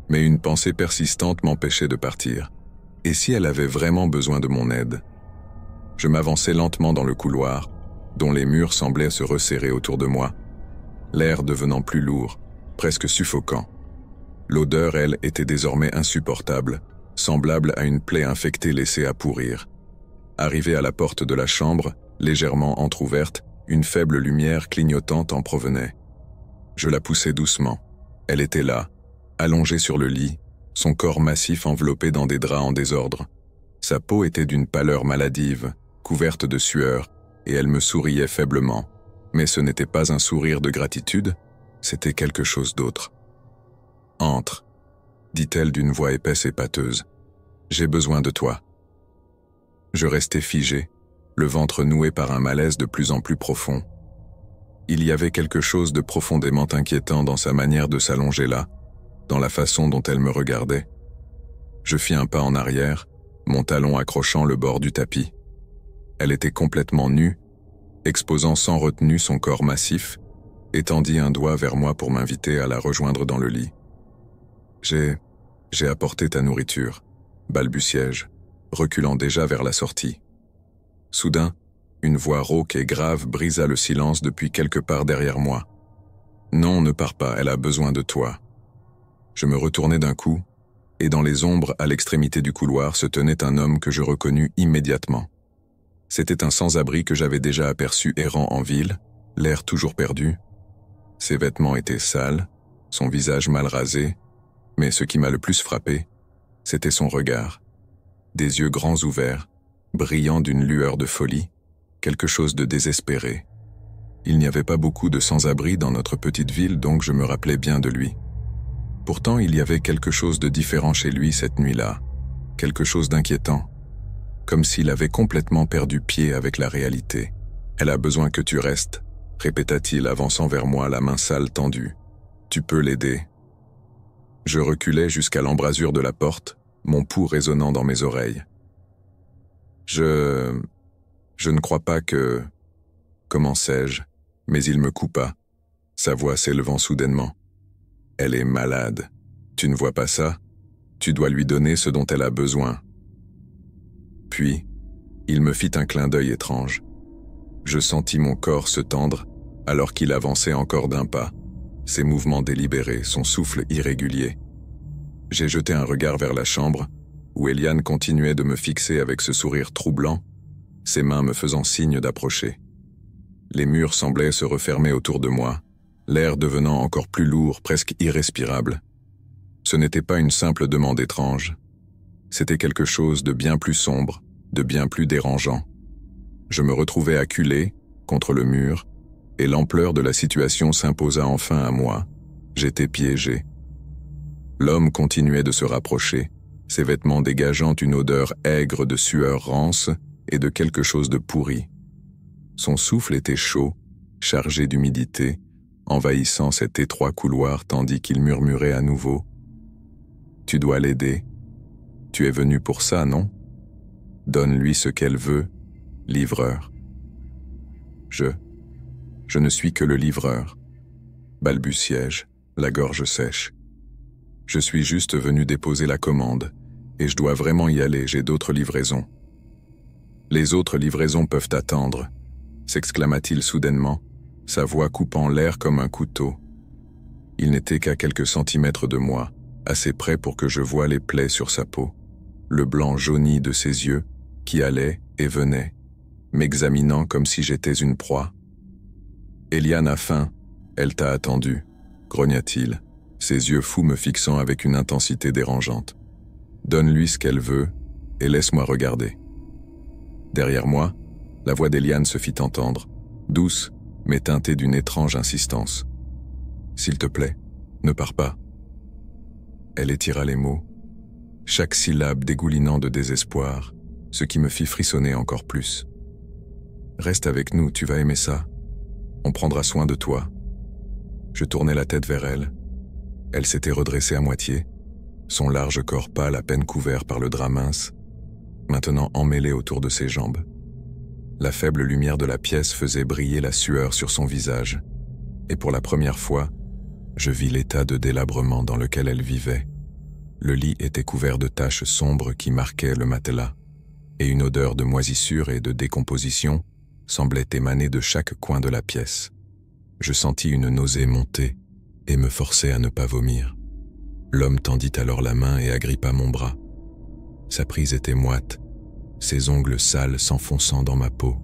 Mais une pensée persistante m'empêchait de partir. Et si elle avait vraiment besoin de mon aide? Je m'avançais lentement dans le couloir, dont les murs semblaient se resserrer autour de moi, l'air devenant plus lourd, presque suffocant. L'odeur, elle, était désormais insupportable, semblable à une plaie infectée laissée à pourrir. Arrivé à la porte de la chambre, légèrement entr'ouverte, une faible lumière clignotante en provenait. Je la poussai doucement. Elle était là, allongée sur le lit, son corps massif enveloppé dans des draps en désordre. Sa peau était d'une pâleur maladive, couverte de sueur, et elle me souriait faiblement. Mais ce n'était pas un sourire de gratitude, c'était quelque chose d'autre. « Entre », dit-elle d'une voix épaisse et pâteuse. « J'ai besoin de toi. » Je restai figé, le ventre noué par un malaise de plus en plus profond. Il y avait quelque chose de profondément inquiétant dans sa manière de s'allonger là, dans la façon dont elle me regardait. Je fis un pas en arrière, mon talon accrochant le bord du tapis. Elle était complètement nue, exposant sans retenue son corps massif, et tendit un doigt vers moi pour m'inviter à la rejoindre dans le lit. « J'ai apporté ta nourriture », balbutiai-je, reculant déjà vers la sortie. Soudain, une voix rauque et grave brisa le silence depuis quelque part derrière moi. « Non, ne pars pas, elle a besoin de toi. » Je me retournai d'un coup, et dans les ombres à l'extrémité du couloir se tenait un homme que je reconnus immédiatement. C'était un sans-abri que j'avais déjà aperçu errant en ville, l'air toujours perdu. Ses vêtements étaient sales, son visage mal rasé, mais ce qui m'a le plus frappé, c'était son regard. Des yeux grands ouverts, brillant d'une lueur de folie, quelque chose de désespéré. Il n'y avait pas beaucoup de sans-abri dans notre petite ville, donc je me rappelais bien de lui. Pourtant, il y avait quelque chose de différent chez lui cette nuit-là, quelque chose d'inquiétant, comme s'il avait complètement perdu pied avec la réalité. « Elle a besoin que tu restes », répéta-t-il, avançant vers moi, la main sale tendue. « Tu peux l'aider. » Je reculai jusqu'à l'embrasure de la porte, mon pouls résonnant dans mes oreilles. Je ne crois pas que... Commençai-je, mais il me coupa, sa voix s'élevant soudainement. « Elle est malade. Tu ne vois pas ça? Tu dois lui donner ce dont elle a besoin. » Puis, il me fit un clin d'œil étrange. Je sentis mon corps se tendre alors qu'il avançait encore d'un pas, ses mouvements délibérés, son souffle irrégulier. J'ai jeté un regard vers la chambre, où Eliane continuait de me fixer avec ce sourire troublant, ses mains me faisant signe d'approcher. Les murs semblaient se refermer autour de moi, l'air devenant encore plus lourd, presque irrespirable. Ce n'était pas une simple demande étrange. C'était quelque chose de bien plus sombre, de bien plus dérangeant. Je me retrouvais acculé, contre le mur, et l'ampleur de la situation s'imposa enfin à moi. J'étais piégé. L'homme continuait de se rapprocher, ses vêtements dégageant une odeur aigre de sueur rance et de quelque chose de pourri. Son souffle était chaud, chargé d'humidité, envahissant cet étroit couloir tandis qu'il murmurait à nouveau. « Tu dois l'aider. Tu es venu pour ça, non? Donne-lui ce qu'elle veut, livreur. » Je ne suis que le livreur, balbutiai-je, la gorge sèche. Je suis juste venu déposer la commande, et je dois vraiment y aller, j'ai d'autres livraisons. Les autres livraisons peuvent attendre, s'exclama-t-il soudainement, sa voix coupant l'air comme un couteau. Il n'était qu'à quelques centimètres de moi, assez près pour que je voie les plaies sur sa peau, le blanc jauni de ses yeux, qui allaient et venaient, m'examinant comme si j'étais une proie. « Eliane a faim, elle t'a attendu », grogna-t-il, ses yeux fous me fixant avec une intensité dérangeante. « Donne-lui ce qu'elle veut et laisse-moi regarder. » Derrière moi, la voix d'Eliane se fit entendre, douce, mais teintée d'une étrange insistance. « S'il te plaît, ne pars pas. » Elle étira les mots, chaque syllabe dégoulinant de désespoir, ce qui me fit frissonner encore plus. « Reste avec nous, tu vas aimer ça. On prendra soin de toi. » Je tournai la tête vers elle. Elle s'était redressée à moitié, son large corps pâle à peine couvert par le drap mince, maintenant emmêlé autour de ses jambes. La faible lumière de la pièce faisait briller la sueur sur son visage, et pour la première fois, je vis l'état de délabrement dans lequel elle vivait. Le lit était couvert de taches sombres qui marquaient le matelas, et une odeur de moisissure et de décomposition semblait émaner de chaque coin de la pièce. Je sentis une nausée monter et me forçai à ne pas vomir. L'homme tendit alors la main et agrippa mon bras. Sa prise était moite, ses ongles sales s'enfonçant dans ma peau.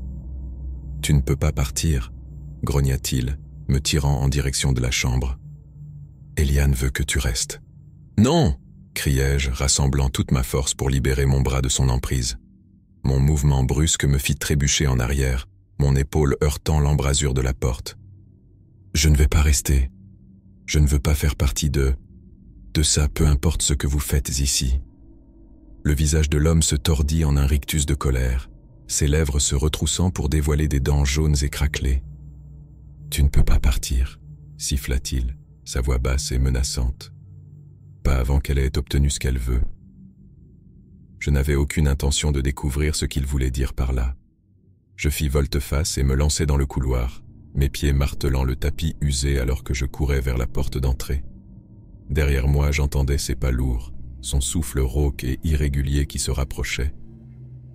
« Tu ne peux pas partir », grogna-t-il, me tirant en direction de la chambre. « Eliane veut que tu restes. »« Non !» criai-je, rassemblant toute ma force pour libérer mon bras de son emprise. Mon mouvement brusque me fit trébucher en arrière, mon épaule heurtant l'embrasure de la porte. « Je ne vais pas rester. Je ne veux pas faire partie de ça, peu importe ce que vous faites ici. » Le visage de l'homme se tordit en un rictus de colère, ses lèvres se retroussant pour dévoiler des dents jaunes et craquelées. « Tu ne peux pas partir, » siffla-t-il, sa voix basse et menaçante. « Pas avant qu'elle ait obtenu ce qu'elle veut. » Je n'avais aucune intention de découvrir ce qu'il voulait dire par là. Je fis volte-face et me lançai dans le couloir, mes pieds martelant le tapis usé alors que je courais vers la porte d'entrée. Derrière moi, j'entendais ses pas lourds, son souffle rauque et irrégulier qui se rapprochait.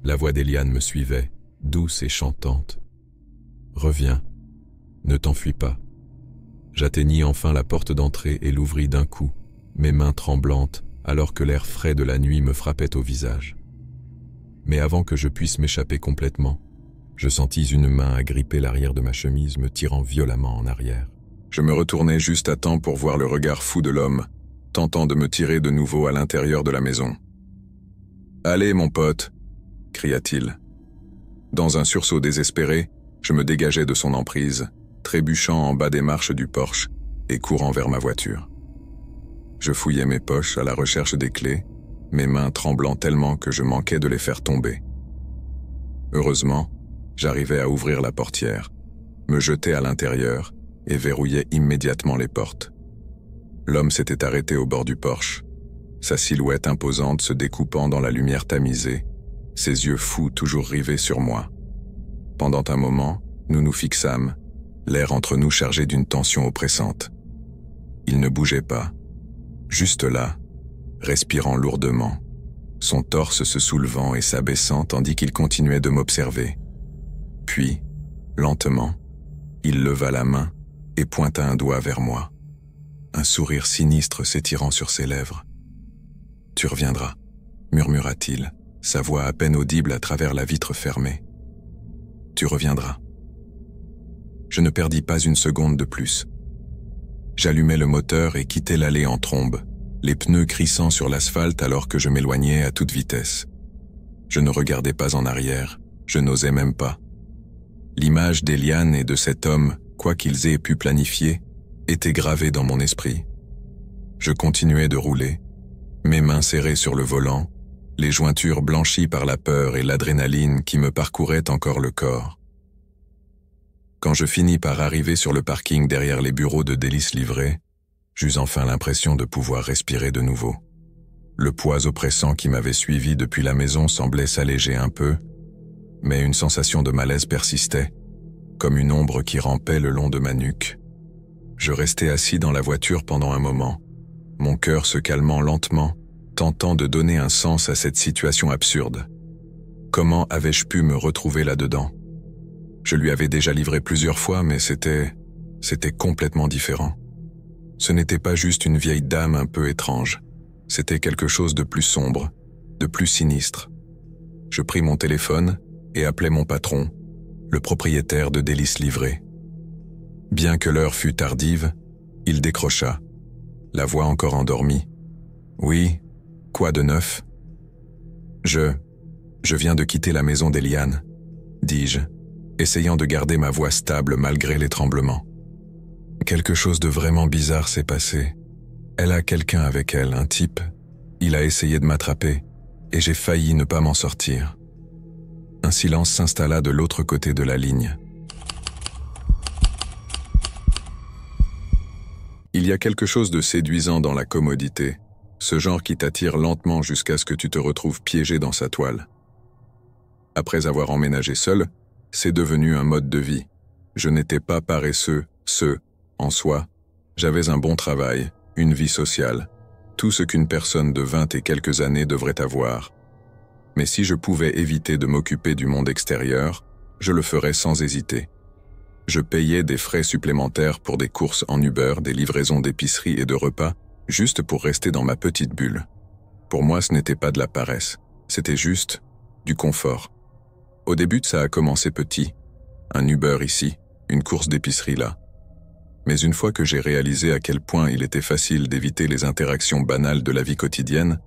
La voix d'Eliane me suivait, douce et chantante. « Reviens, ne t'enfuis pas. » J'atteignis enfin la porte d'entrée et l'ouvris d'un coup, mes mains tremblantes, alors que l'air frais de la nuit me frappait au visage. Mais avant que je puisse m'échapper complètement, je sentis une main agripper l'arrière de ma chemise, me tirant violemment en arrière. Je me retournai juste à temps pour voir le regard fou de l'homme, tentant de me tirer de nouveau à l'intérieur de la maison. « Allez, mon pote !» cria-t-il. Dans un sursaut désespéré, je me dégageai de son emprise, trébuchant en bas des marches du porche et courant vers ma voiture. Je fouillai mes poches à la recherche des clés, mes mains tremblant tellement que je manquais de les faire tomber. Heureusement, j'arrivai à ouvrir la portière, me jetai à l'intérieur et verrouillai immédiatement les portes. L'homme s'était arrêté au bord du porche, sa silhouette imposante se découpant dans la lumière tamisée, ses yeux fous toujours rivés sur moi. Pendant un moment, nous nous fixâmes, l'air entre nous chargé d'une tension oppressante. Il ne bougeait pas, juste là, respirant lourdement, son torse se soulevant et s'abaissant tandis qu'il continuait de m'observer. Puis, lentement, il leva la main et pointa un doigt vers moi, un sourire sinistre s'étirant sur ses lèvres. « Tu reviendras », murmura-t-il, sa voix à peine audible à travers la vitre fermée. « Tu reviendras. » Je ne perdis pas une seconde de plus. J'allumai le moteur et quittai l'allée en trombe, les pneus crissant sur l'asphalte alors que je m'éloignais à toute vitesse. Je ne regardais pas en arrière, je n'osais même pas. L'image d'Eliane et de cet homme, quoi qu'ils aient pu planifier, était gravée dans mon esprit. Je continuais de rouler, mes mains serrées sur le volant, les jointures blanchies par la peur et l'adrénaline qui me parcouraient encore le corps. Quand je finis par arriver sur le parking derrière les bureaux de Délices Livrées, j'eus enfin l'impression de pouvoir respirer de nouveau. Le poids oppressant qui m'avait suivi depuis la maison semblait s'alléger un peu, mais une sensation de malaise persistait, comme une ombre qui rampait le long de ma nuque. Je restai assis dans la voiture pendant un moment, mon cœur se calmant lentement, tentant de donner un sens à cette situation absurde. Comment avais-je pu me retrouver là-dedans ? Je lui avais déjà livré plusieurs fois, mais c'était complètement différent. Ce n'était pas juste une vieille dame un peu étrange, c'était quelque chose de plus sombre, de plus sinistre. Je pris mon téléphone et appelai mon patron, le propriétaire de Délices Livrées. Bien que l'heure fût tardive, il décrocha, la voix encore endormie. « Oui, quoi de neuf ?»« Je viens de quitter la maison d'Eliane, » dis-je, essayant de garder ma voix stable malgré les tremblements. Quelque chose de vraiment bizarre s'est passé. Elle a quelqu'un avec elle, un type. Il a essayé de m'attraper, et j'ai failli ne pas m'en sortir. Un silence s'installa de l'autre côté de la ligne. Il y a quelque chose de séduisant dans la commodité, ce genre qui t'attire lentement jusqu'à ce que tu te retrouves piégé dans sa toile. Après avoir emménagé seul, c'est devenu un mode de vie. Je n'étais pas paresseux, en soi. J'avais un bon travail, une vie sociale, tout ce qu'une personne de 20 et quelques années devrait avoir. Mais si je pouvais éviter de m'occuper du monde extérieur, je le ferais sans hésiter. Je payais des frais supplémentaires pour des courses en Uber, des livraisons d'épicerie et de repas, juste pour rester dans ma petite bulle. Pour moi, ce n'était pas de la paresse, c'était juste du confort. Au début, ça a commencé petit. Un Uber ici, une course d'épicerie là. Mais une fois que j'ai réalisé à quel point il était facile d'éviter les interactions banales de la vie quotidienne,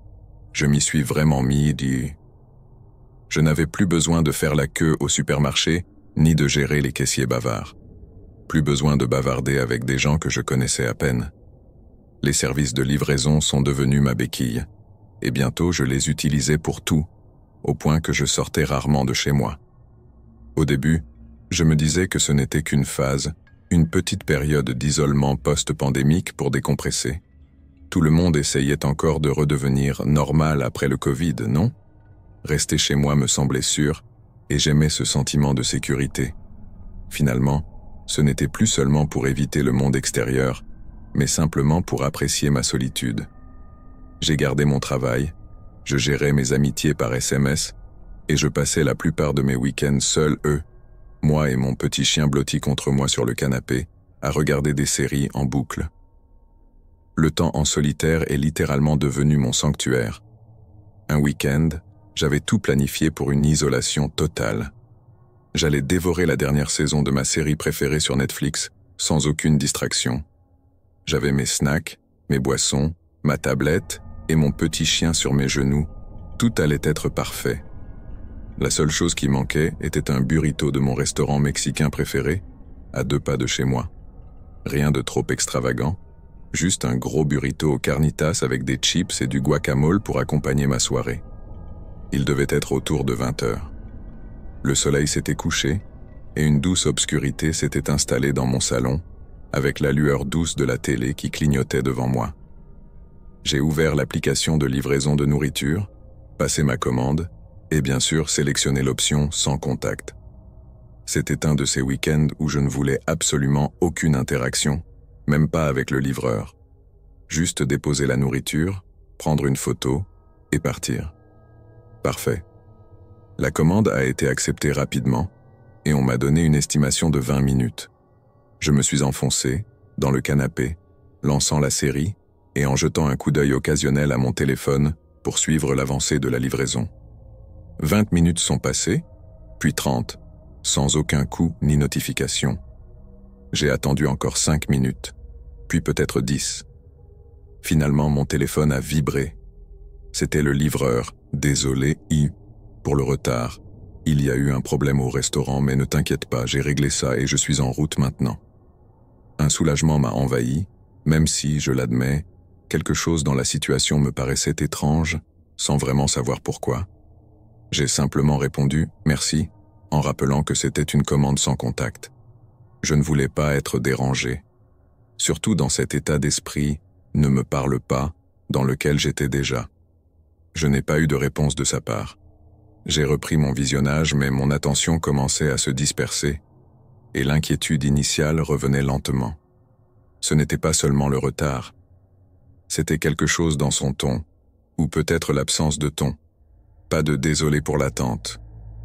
je m'y suis vraiment mis. Je n'avais plus besoin de faire la queue au supermarché, ni de gérer les caissiers bavards. Plus besoin de bavarder avec des gens que je connaissais à peine. Les services de livraison sont devenus ma béquille, et bientôt je les utilisais pour tout, au point que je sortais rarement de chez moi. Au début, je me disais que ce n'était qu'une phase, une petite période d'isolement post-pandémique pour décompresser. Tout le monde essayait encore de redevenir normal après le Covid, non ? Rester chez moi me semblait sûr, et j'aimais ce sentiment de sécurité. Finalement, ce n'était plus seulement pour éviter le monde extérieur, mais simplement pour apprécier ma solitude. J'ai gardé mon travail, je gérais mes amitiés par SMS, et je passais la plupart de mes week-ends seul, moi et mon petit chien blotti contre moi sur le canapé, à regarder des séries en boucle. Le temps en solitaire est littéralement devenu mon sanctuaire. Un week-end, j'avais tout planifié pour une isolation totale. J'allais dévorer la dernière saison de ma série préférée sur Netflix, sans aucune distraction. J'avais mes snacks, mes boissons, ma tablette et mon petit chien sur mes genoux. Tout allait être parfait. La seule chose qui manquait était un burrito de mon restaurant mexicain préféré, à 2 pas de chez moi. Rien de trop extravagant, juste un gros burrito aux carnitas avec des chips et du guacamole pour accompagner ma soirée. Il devait être autour de 20 heures. Le soleil s'était couché et une douce obscurité s'était installée dans mon salon, avec la lueur douce de la télé qui clignotait devant moi. J'ai ouvert l'application de livraison de nourriture, passé ma commande et bien sûr sélectionné l'option sans contact. C'était un de ces week-ends où je ne voulais absolument aucune interaction, même pas avec le livreur. Juste déposer la nourriture, prendre une photo et partir. Parfait. La commande a été acceptée rapidement et on m'a donné une estimation de 20 minutes. Je me suis enfoncé, dans le canapé, lançant la série et en jetant un coup d'œil occasionnel à mon téléphone pour suivre l'avancée de la livraison. 20 minutes sont passées, puis 30, sans aucun coup ni notification. J'ai attendu encore 5 minutes, puis peut-être 10. Finalement, mon téléphone a vibré. C'était le livreur. Désolé, pour le retard. Il y a eu un problème au restaurant, mais ne t'inquiète pas, j'ai réglé ça et je suis en route maintenant. Un soulagement m'a envahi, même si, je l'admets, quelque chose dans la situation me paraissait étrange, sans vraiment savoir pourquoi. J'ai simplement répondu « merci » en rappelant que c'était une commande sans contact. Je ne voulais pas être dérangé. Surtout dans cet état d'esprit « ne me parle pas » dans lequel j'étais déjà. Je n'ai pas eu de réponse de sa part. J'ai repris mon visionnage, mais mon attention commençait à se disperser, et l'inquiétude initiale revenait lentement. Ce n'était pas seulement le retard. C'était quelque chose dans son ton, ou peut-être l'absence de ton. Pas de « désolé pour l'attente »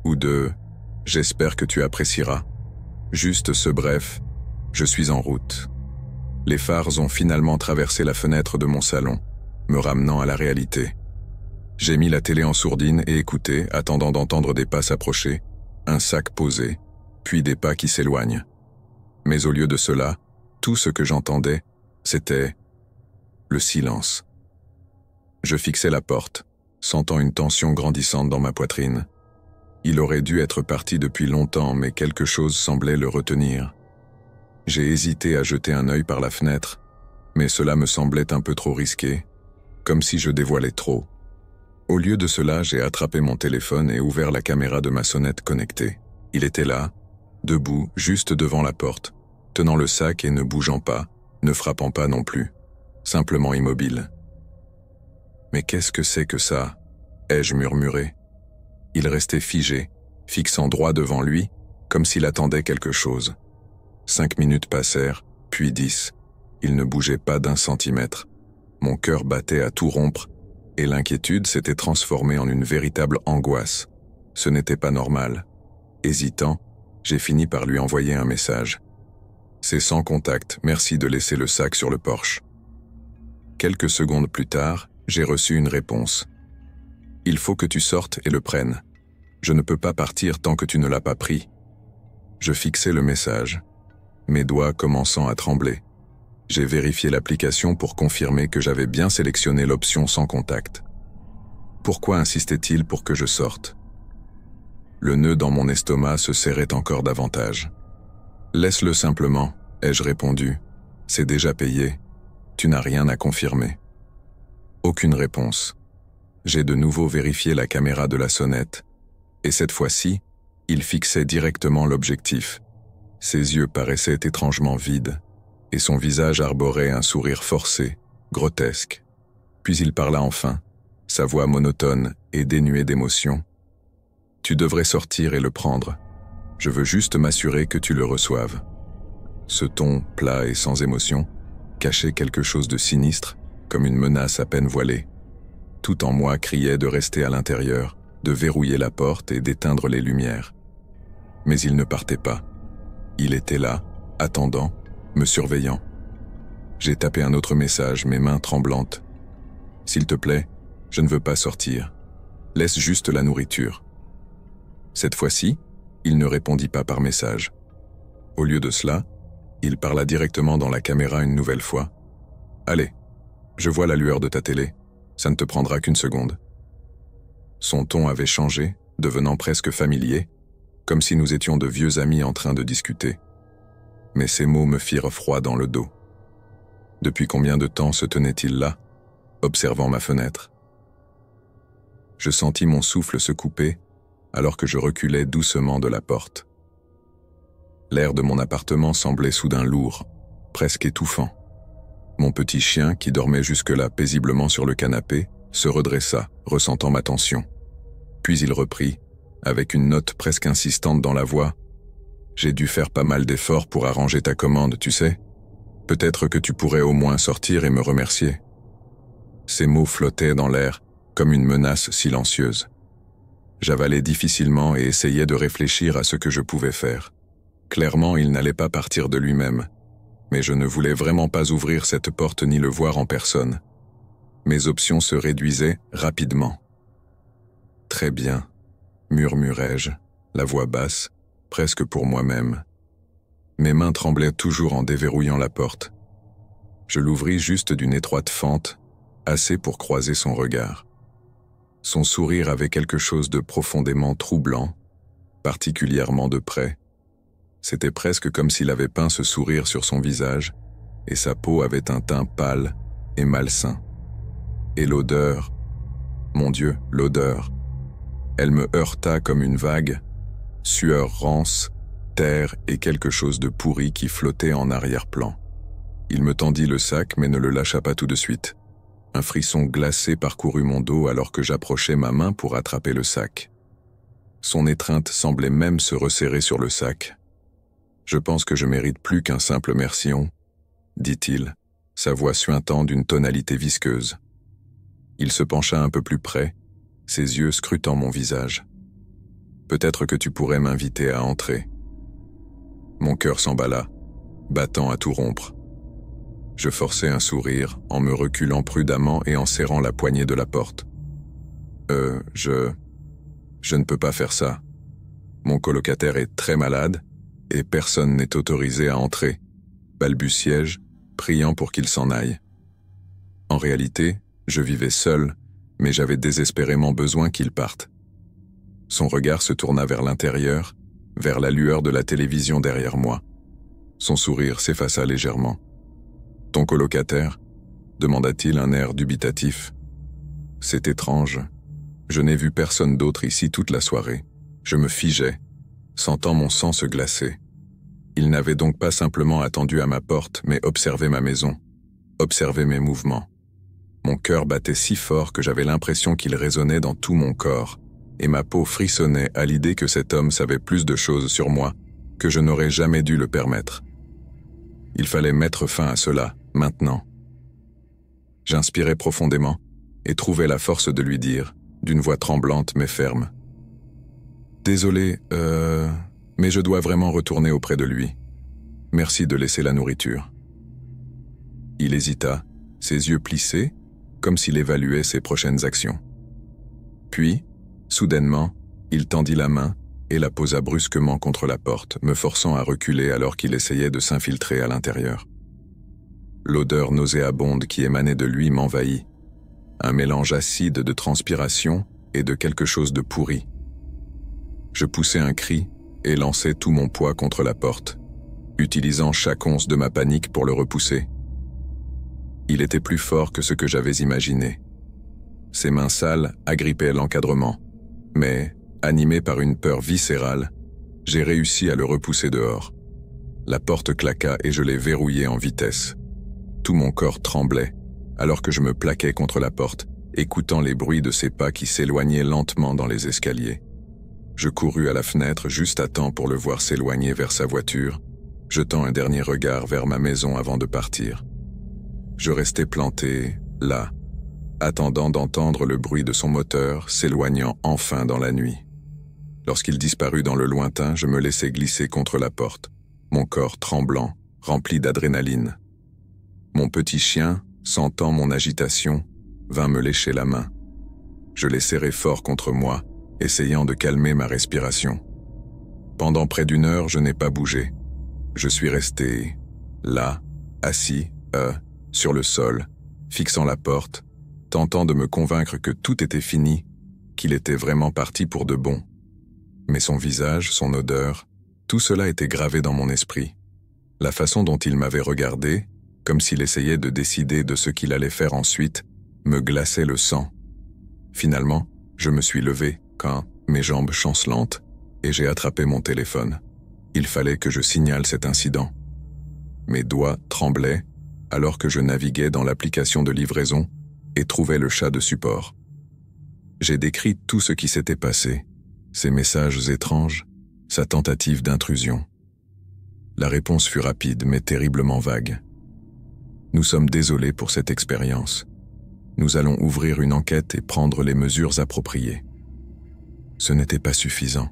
ou de « j'espère que tu apprécieras ». Juste ce bref « je suis en route ». Les phares ont finalement traversé la fenêtre de mon salon, me ramenant à la réalité. J'ai mis la télé en sourdine et écouté, attendant d'entendre des pas s'approcher, un sac posé, puis des pas qui s'éloignent. Mais au lieu de cela, tout ce que j'entendais, c'était le silence. Je fixais la porte, sentant une tension grandissante dans ma poitrine. Il aurait dû être parti depuis longtemps, mais quelque chose semblait le retenir. J'ai hésité à jeter un œil par la fenêtre, mais cela me semblait un peu trop risqué, comme si je dévoilais trop. Au lieu de cela, j'ai attrapé mon téléphone et ouvert la caméra de ma sonnette connectée. Il était là, debout, juste devant la porte, tenant le sac et ne bougeant pas, ne frappant pas non plus, simplement immobile. « Mais qu'est-ce que c'est que ça ?» ai-je murmuré. Il restait figé, fixant droit devant lui, comme s'il attendait quelque chose. 5 minutes passèrent, puis 10. Il ne bougeait pas d'1 centimètre. Mon cœur battait à tout rompre, et l'inquiétude s'était transformée en une véritable angoisse. Ce n'était pas normal. Hésitant, j'ai fini par lui envoyer un message. « C'est sans contact, merci de laisser le sac sur le porche. » Quelques secondes plus tard, j'ai reçu une réponse. « Il faut que tu sortes et le prennes. Je ne peux pas partir tant que tu ne l'as pas pris. » Je fixai le message, mes doigts commençant à trembler. J'ai vérifié l'application pour confirmer que j'avais bien sélectionné l'option sans contact. Pourquoi insistait-il pour que je sorte? Le nœud dans mon estomac se serrait encore davantage. « Laisse-le simplement, » ai-je répondu. « C'est déjà payé. Tu n'as rien à confirmer. » Aucune réponse. J'ai de nouveau vérifié la caméra de la sonnette, et cette fois-ci, il fixait directement l'objectif. Ses yeux paraissaient étrangement vides, et son visage arborait un sourire forcé, grotesque. Puis il parla enfin, sa voix monotone et dénuée d'émotion. « Tu devrais sortir et le prendre. Je veux juste m'assurer que tu le reçoives. » Ce ton, plat et sans émotion, cachait quelque chose de sinistre, comme une menace à peine voilée. Tout en moi criait de rester à l'intérieur, de verrouiller la porte et d'éteindre les lumières. Mais il ne partait pas. Il était là, attendant, me surveillant. J'ai tapé un autre message, mes mains tremblantes. « S'il te plaît, je ne veux pas sortir. Laisse juste la nourriture. » Cette fois-ci, il ne répondit pas par message. Au lieu de cela, il parla directement dans la caméra une nouvelle fois. « Allez, je vois la lueur de ta télé. Ça ne te prendra qu'une seconde. » Son ton avait changé, devenant presque familier, comme si nous étions de vieux amis en train de discuter. Mais ces mots me firent froid dans le dos. Depuis combien de temps se tenait-il là, observant ma fenêtre? Je sentis mon souffle se couper alors que je reculais doucement de la porte. L'air de mon appartement semblait soudain lourd, presque étouffant. Mon petit chien, qui dormait jusque-là paisiblement sur le canapé, se redressa, ressentant ma tension. Puis il reprit, avec une note presque insistante dans la voix. « J'ai dû faire pas mal d'efforts pour arranger ta commande, tu sais. Peut-être que tu pourrais au moins sortir et me remercier. » Ces mots flottaient dans l'air, comme une menace silencieuse. J'avalais difficilement et essayais de réfléchir à ce que je pouvais faire. Clairement, il n'allait pas partir de lui-même, mais je ne voulais vraiment pas ouvrir cette porte ni le voir en personne. Mes options se réduisaient rapidement. « Très bien », murmurai-je, la voix basse, presque pour moi-même. Mes mains tremblaient toujours en déverrouillant la porte. Je l'ouvris juste d'une étroite fente, assez pour croiser son regard. Son sourire avait quelque chose de profondément troublant, particulièrement de près. C'était presque comme s'il avait peint ce sourire sur son visage, et sa peau avait un teint pâle et malsain. Et l'odeur, mon Dieu, l'odeur. Elle me heurta comme une vague, sueur rance, terre et quelque chose de pourri qui flottait en arrière-plan. Il me tendit le sac mais ne le lâcha pas tout de suite. Un frisson glacé parcourut mon dos alors que j'approchais ma main pour attraper le sac. Son étreinte semblait même se resserrer sur le sac. « Je pense que je mérite plus qu'un simple merci-on », dit-il, sa voix suintant d'une tonalité visqueuse. Il se pencha un peu plus près, ses yeux scrutant mon visage. « Peut-être que tu pourrais m'inviter à entrer. » Mon cœur s'emballa, battant à tout rompre. Je forçai un sourire en me reculant prudemment et en serrant la poignée de la porte. Je ne peux pas faire ça. Mon colocataire est très malade et personne n'est autorisé à entrer, balbutiai-je, priant pour qu'il s'en aille. En réalité, je vivais seul, mais j'avais désespérément besoin qu'il parte. Son regard se tourna vers l'intérieur, vers la lueur de la télévision derrière moi. Son sourire s'effaça légèrement. « Ton colocataire ?» demanda-t-il un air dubitatif. « C'est étrange. Je n'ai vu personne d'autre ici toute la soirée. » Je me figeais, sentant mon sang se glacer. Il n'avait donc pas simplement attendu à ma porte, mais observé ma maison, observé mes mouvements. Mon cœur battait si fort que j'avais l'impression qu'il résonnait dans tout mon corps, et ma peau frissonnait à l'idée que cet homme savait plus de choses sur moi que je n'aurais jamais dû le permettre. Il fallait mettre fin à cela, maintenant. J'inspirais profondément et trouvais la force de lui dire, d'une voix tremblante mais ferme. « Désolé, mais je dois vraiment retourner auprès de lui. Merci de laisser la nourriture. » Il hésita, ses yeux plissés, comme s'il évaluait ses prochaines actions. Puis, soudainement, il tendit la main et la posa brusquement contre la porte, me forçant à reculer alors qu'il essayait de s'infiltrer à l'intérieur. L'odeur nauséabonde qui émanait de lui m'envahit, un mélange acide de transpiration et de quelque chose de pourri. Je poussai un cri et lançai tout mon poids contre la porte, utilisant chaque once de ma panique pour le repousser. Il était plus fort que ce que j'avais imaginé. Ses mains sales agrippaient l'encadrement, mais, animé par une peur viscérale, j'ai réussi à le repousser dehors. La porte claqua et je l'ai verrouillée en vitesse. Tout mon corps tremblait, alors que je me plaquais contre la porte, écoutant les bruits de ses pas qui s'éloignaient lentement dans les escaliers. Je courus à la fenêtre juste à temps pour le voir s'éloigner vers sa voiture, jetant un dernier regard vers ma maison avant de partir. Je restais planté, là, attendant d'entendre le bruit de son moteur s'éloignant enfin dans la nuit. Lorsqu'il disparut dans le lointain, je me laissai glisser contre la porte, mon corps tremblant, rempli d'adrénaline. Mon petit chien, sentant mon agitation, vint me lécher la main. Je l'ai serré fort contre moi, essayant de calmer ma respiration. Pendant près d'1 heure, je n'ai pas bougé. Je suis resté là, assis, sur le sol, fixant la porte, tentant de me convaincre que tout était fini, qu'il était vraiment parti pour de bon. Mais son visage, son odeur, tout cela était gravé dans mon esprit. La façon dont il m'avait regardé, comme s'il essayait de décider de ce qu'il allait faire ensuite, me glaçait le sang. Finalement, je me suis levé, mes jambes chancelantes, et j'ai attrapé mon téléphone. Il fallait que je signale cet incident. Mes doigts tremblaient alors que je naviguais dans l'application de livraison et trouvais le chat de support. J'ai décrit tout ce qui s'était passé, ces messages étranges, sa tentative d'intrusion. La réponse fut rapide mais terriblement vague. Nous sommes désolés pour cette expérience. Nous allons ouvrir une enquête et prendre les mesures appropriées. Ce n'était pas suffisant.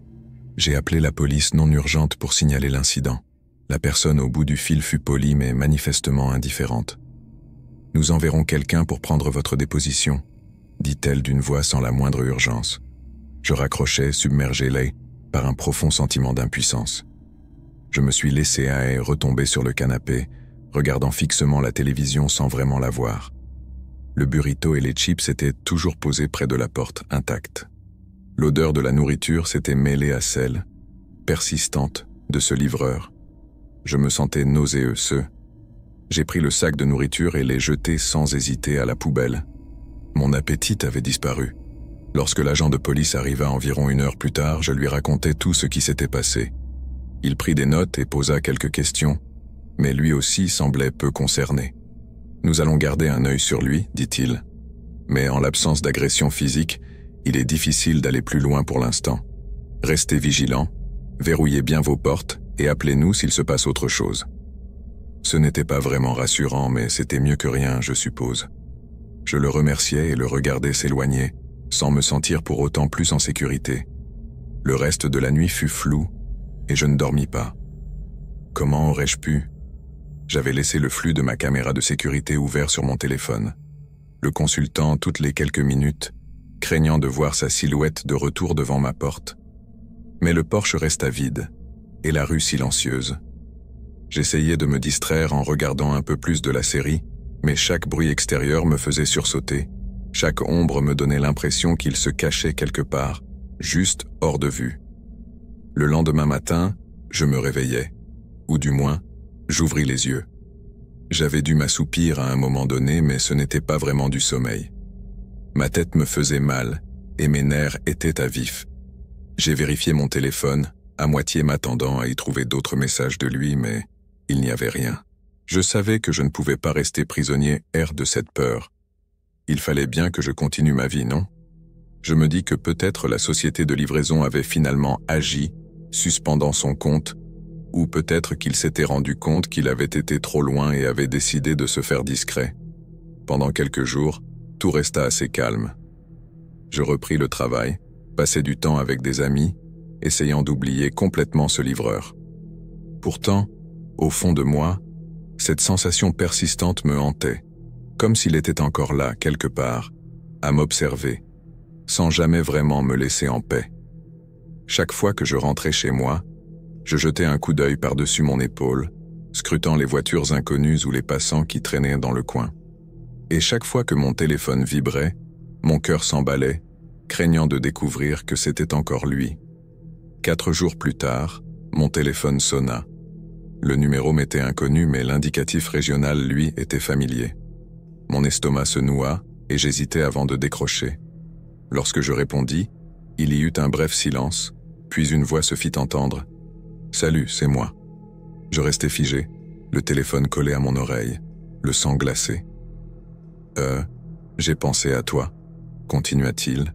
J'ai appelé la police non urgente pour signaler l'incident. La personne au bout du fil fut polie mais manifestement indifférente. « Nous enverrons quelqu'un pour prendre votre déposition », dit-elle d'une voix sans la moindre urgence. Je raccrochais, submergé par un profond sentiment d'impuissance. Je me suis laissé aller retomber sur le canapé, regardant fixement la télévision sans vraiment la voir. Le burrito et les chips étaient toujours posés près de la porte, intacts. L'odeur de la nourriture s'était mêlée à celle, persistante, de ce livreur. Je me sentais nauséeux. J'ai pris le sac de nourriture et l'ai jeté sans hésiter à la poubelle. Mon appétit avait disparu. Lorsque l'agent de police arriva environ 1 heure plus tard, je lui racontai tout ce qui s'était passé. Il prit des notes et posa quelques questions, mais lui aussi semblait peu concerné. « Nous allons garder un œil sur lui, dit-il. Mais en l'absence d'agression physique, il est difficile d'aller plus loin pour l'instant. Restez vigilants, verrouillez bien vos portes et appelez-nous s'il se passe autre chose. » Ce n'était pas vraiment rassurant, mais c'était mieux que rien, je suppose. Je le remerciais et le regardais s'éloigner, sans me sentir pour autant plus en sécurité. Le reste de la nuit fut flou, et je ne dormis pas. Comment aurais-je pu? J'avais laissé le flux de ma caméra de sécurité ouvert sur mon téléphone, le consultant toutes les quelques minutes, craignant de voir sa silhouette de retour devant ma porte. Mais le porche resta vide, et la rue silencieuse. J'essayais de me distraire en regardant un peu plus de la série, mais chaque bruit extérieur me faisait sursauter. Chaque ombre me donnait l'impression qu'il se cachait quelque part, juste hors de vue. Le lendemain matin, je me réveillais, ou du moins, j'ouvris les yeux. J'avais dû m'assoupir à un moment donné, mais ce n'était pas vraiment du sommeil. Ma tête me faisait mal, et mes nerfs étaient à vif. J'ai vérifié mon téléphone, à moitié m'attendant à y trouver d'autres messages de lui, mais il n'y avait rien. Je savais que je ne pouvais pas rester prisonnier de cette peur. Il fallait bien que je continue ma vie, non? Je me dis que peut-être la société de livraison avait finalement agi, suspendant son compte, ou peut-être qu'il s'était rendu compte qu'il avait été trop loin et avait décidé de se faire discret. Pendant quelques jours, tout resta assez calme. Je repris le travail, passai du temps avec des amis, essayant d'oublier complètement ce livreur. Pourtant, au fond de moi, cette sensation persistante me hantait, comme s'il était encore là, quelque part, à m'observer, sans jamais vraiment me laisser en paix. Chaque fois que je rentrais chez moi, je jetais un coup d'œil par-dessus mon épaule, scrutant les voitures inconnues ou les passants qui traînaient dans le coin. Et chaque fois que mon téléphone vibrait, mon cœur s'emballait, craignant de découvrir que c'était encore lui. 4 jours plus tard, mon téléphone sonna. Le numéro m'était inconnu, mais l'indicatif régional, lui, était familier. Mon estomac se noua et j'hésitais avant de décrocher. Lorsque je répondis, il y eut un bref silence, puis une voix se fit entendre. « Salut, c'est moi. » Je restai figé, le téléphone collé à mon oreille, le sang glacé. « J'ai pensé à toi, » continua-t-il,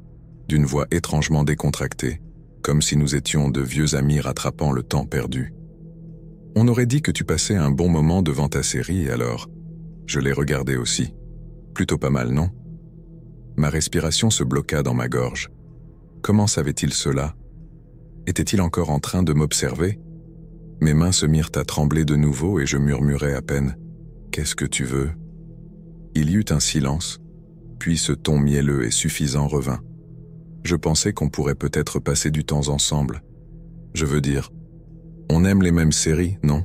d'une voix étrangement décontractée, comme si nous étions de vieux amis rattrapant le temps perdu. « On aurait dit que tu passais un bon moment devant ta série, alors. Je l'ai regardé aussi. Plutôt pas mal, non ?» Ma respiration se bloqua dans ma gorge. Comment savait-il cela? Était-il encore en train de m'observer? Mes mains se mirent à trembler de nouveau et je murmurai à peine. Qu'est-ce que tu veux ?» Il y eut un silence, puis ce ton mielleux et suffisant revint. Je pensais qu'on pourrait peut-être passer du temps ensemble. Je veux dire, on aime les mêmes séries, non?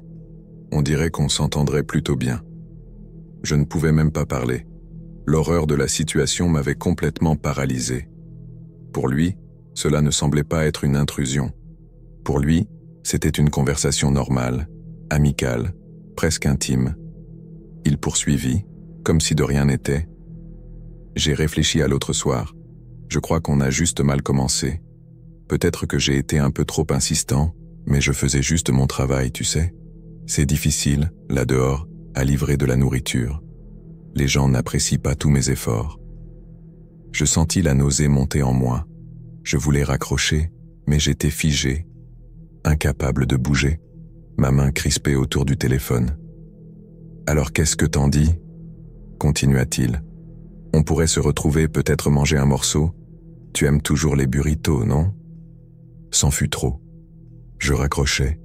On dirait qu'on s'entendrait plutôt bien. Je ne pouvais même pas parler. L'horreur de la situation m'avait complètement paralysé. Pour lui, cela ne semblait pas être une intrusion. Pour lui, c'était une conversation normale, amicale, presque intime. Il poursuivit, comme si de rien n'était. J'ai réfléchi à l'autre soir. Je crois qu'on a juste mal commencé. Peut-être que j'ai été un peu trop insistant, mais je faisais juste mon travail, tu sais. C'est difficile, là dehors, à livrer de la nourriture. Les gens n'apprécient pas tous mes efforts. Je sentis la nausée monter en moi. Je voulais raccrocher, mais j'étais figé, incapable de bouger, ma main crispée autour du téléphone. « Alors qu'est-ce que t'en dis ?» continua-t-il. « On pourrait se retrouver, peut-être manger un morceau. Tu aimes toujours les burritos, non ?» C'en fut trop. Je raccrochais,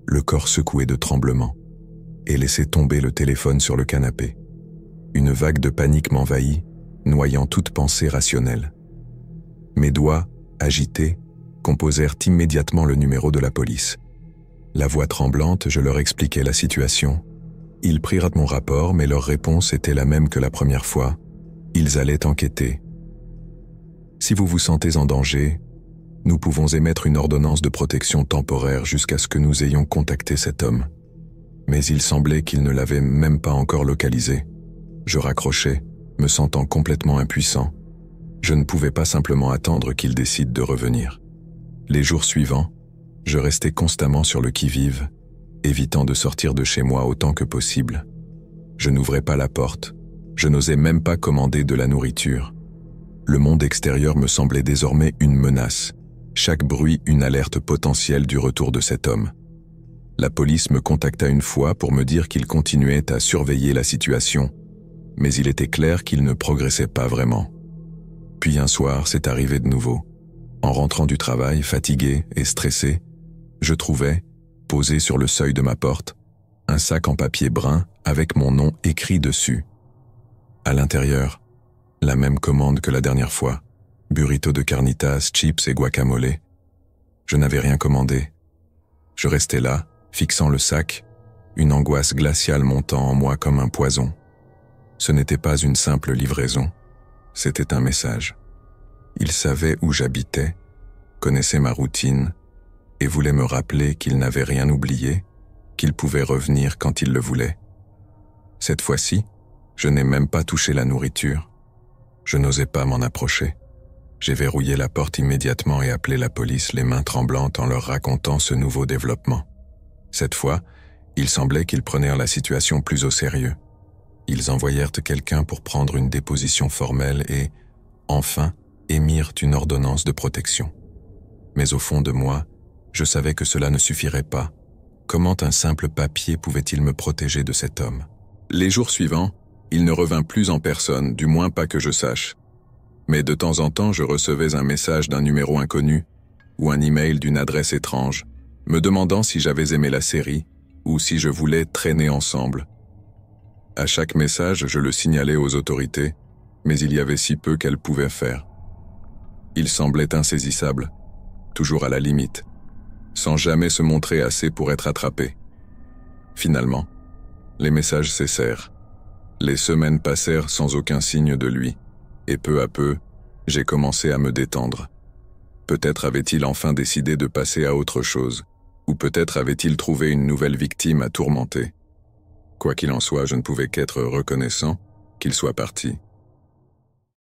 le corps secoué de tremblements, et laissai tomber le téléphone sur le canapé. Une vague de panique m'envahit, noyant toute pensée rationnelle. Mes doigts, agités, composèrent immédiatement le numéro de la police. La voix tremblante, je leur expliquai la situation. Ils prirent mon rapport, mais leur réponse était la même que la première fois. Ils allaient enquêter. Si vous vous sentez en danger, nous pouvons émettre une ordonnance de protection temporaire jusqu'à ce que nous ayons contacté cet homme. Mais il semblait qu'il ne l'avait même pas encore localisé. Je raccrochais, me sentant complètement impuissant. Je ne pouvais pas simplement attendre qu'il décide de revenir. Les jours suivants, je restais constamment sur le qui-vive, évitant de sortir de chez moi autant que possible. Je n'ouvrais pas la porte, je n'osais même pas commander de la nourriture. Le monde extérieur me semblait désormais une menace, chaque bruit une alerte potentielle du retour de cet homme. La police me contacta une fois pour me dire qu'il continuait à surveiller la situation, mais il était clair qu'il ne progressait pas vraiment. Puis un soir, c'est arrivé de nouveau. En rentrant du travail, fatigué et stressé, je trouvais, posé sur le seuil de ma porte, un sac en papier brun avec mon nom écrit dessus. À l'intérieur, la même commande que la dernière fois, burrito de carnitas, chips et guacamole. Je n'avais rien commandé. Je restais là, fixant le sac, une angoisse glaciale montant en moi comme un poison. Ce n'était pas une simple livraison, c'était un message. Il savait où j'habitais, connaissait ma routine et voulait me rappeler qu'il n'avait rien oublié, qu'il pouvait revenir quand il le voulait. Cette fois-ci, je n'ai même pas touché la nourriture. Je n'osais pas m'en approcher. J'ai verrouillé la porte immédiatement et appelé la police les mains tremblantes en leur racontant ce nouveau développement. Cette fois, il semblait qu'ils prenaient la situation plus au sérieux. Ils envoyèrent quelqu'un pour prendre une déposition formelle et, enfin, émirent une ordonnance de protection. Mais au fond de moi, je savais que cela ne suffirait pas. Comment un simple papier pouvait-il me protéger de cet homme? Les jours suivants, il ne revint plus en personne, du moins pas que je sache. Mais de temps en temps, je recevais un message d'un numéro inconnu ou un email d'une adresse étrange, me demandant si j'avais aimé la série ou si je voulais traîner ensemble. À chaque message, je le signalais aux autorités, mais il y avait si peu qu'elles pouvaient faire. Il semblait insaisissable, toujours à la limite, sans jamais se montrer assez pour être attrapé. Finalement, les messages cessèrent. Les semaines passèrent sans aucun signe de lui, et peu à peu, j'ai commencé à me détendre. Peut-être avait-il enfin décidé de passer à autre chose, ou peut-être avait-il trouvé une nouvelle victime à tourmenter. Quoi qu'il en soit, je ne pouvais qu'être reconnaissant qu'il soit parti.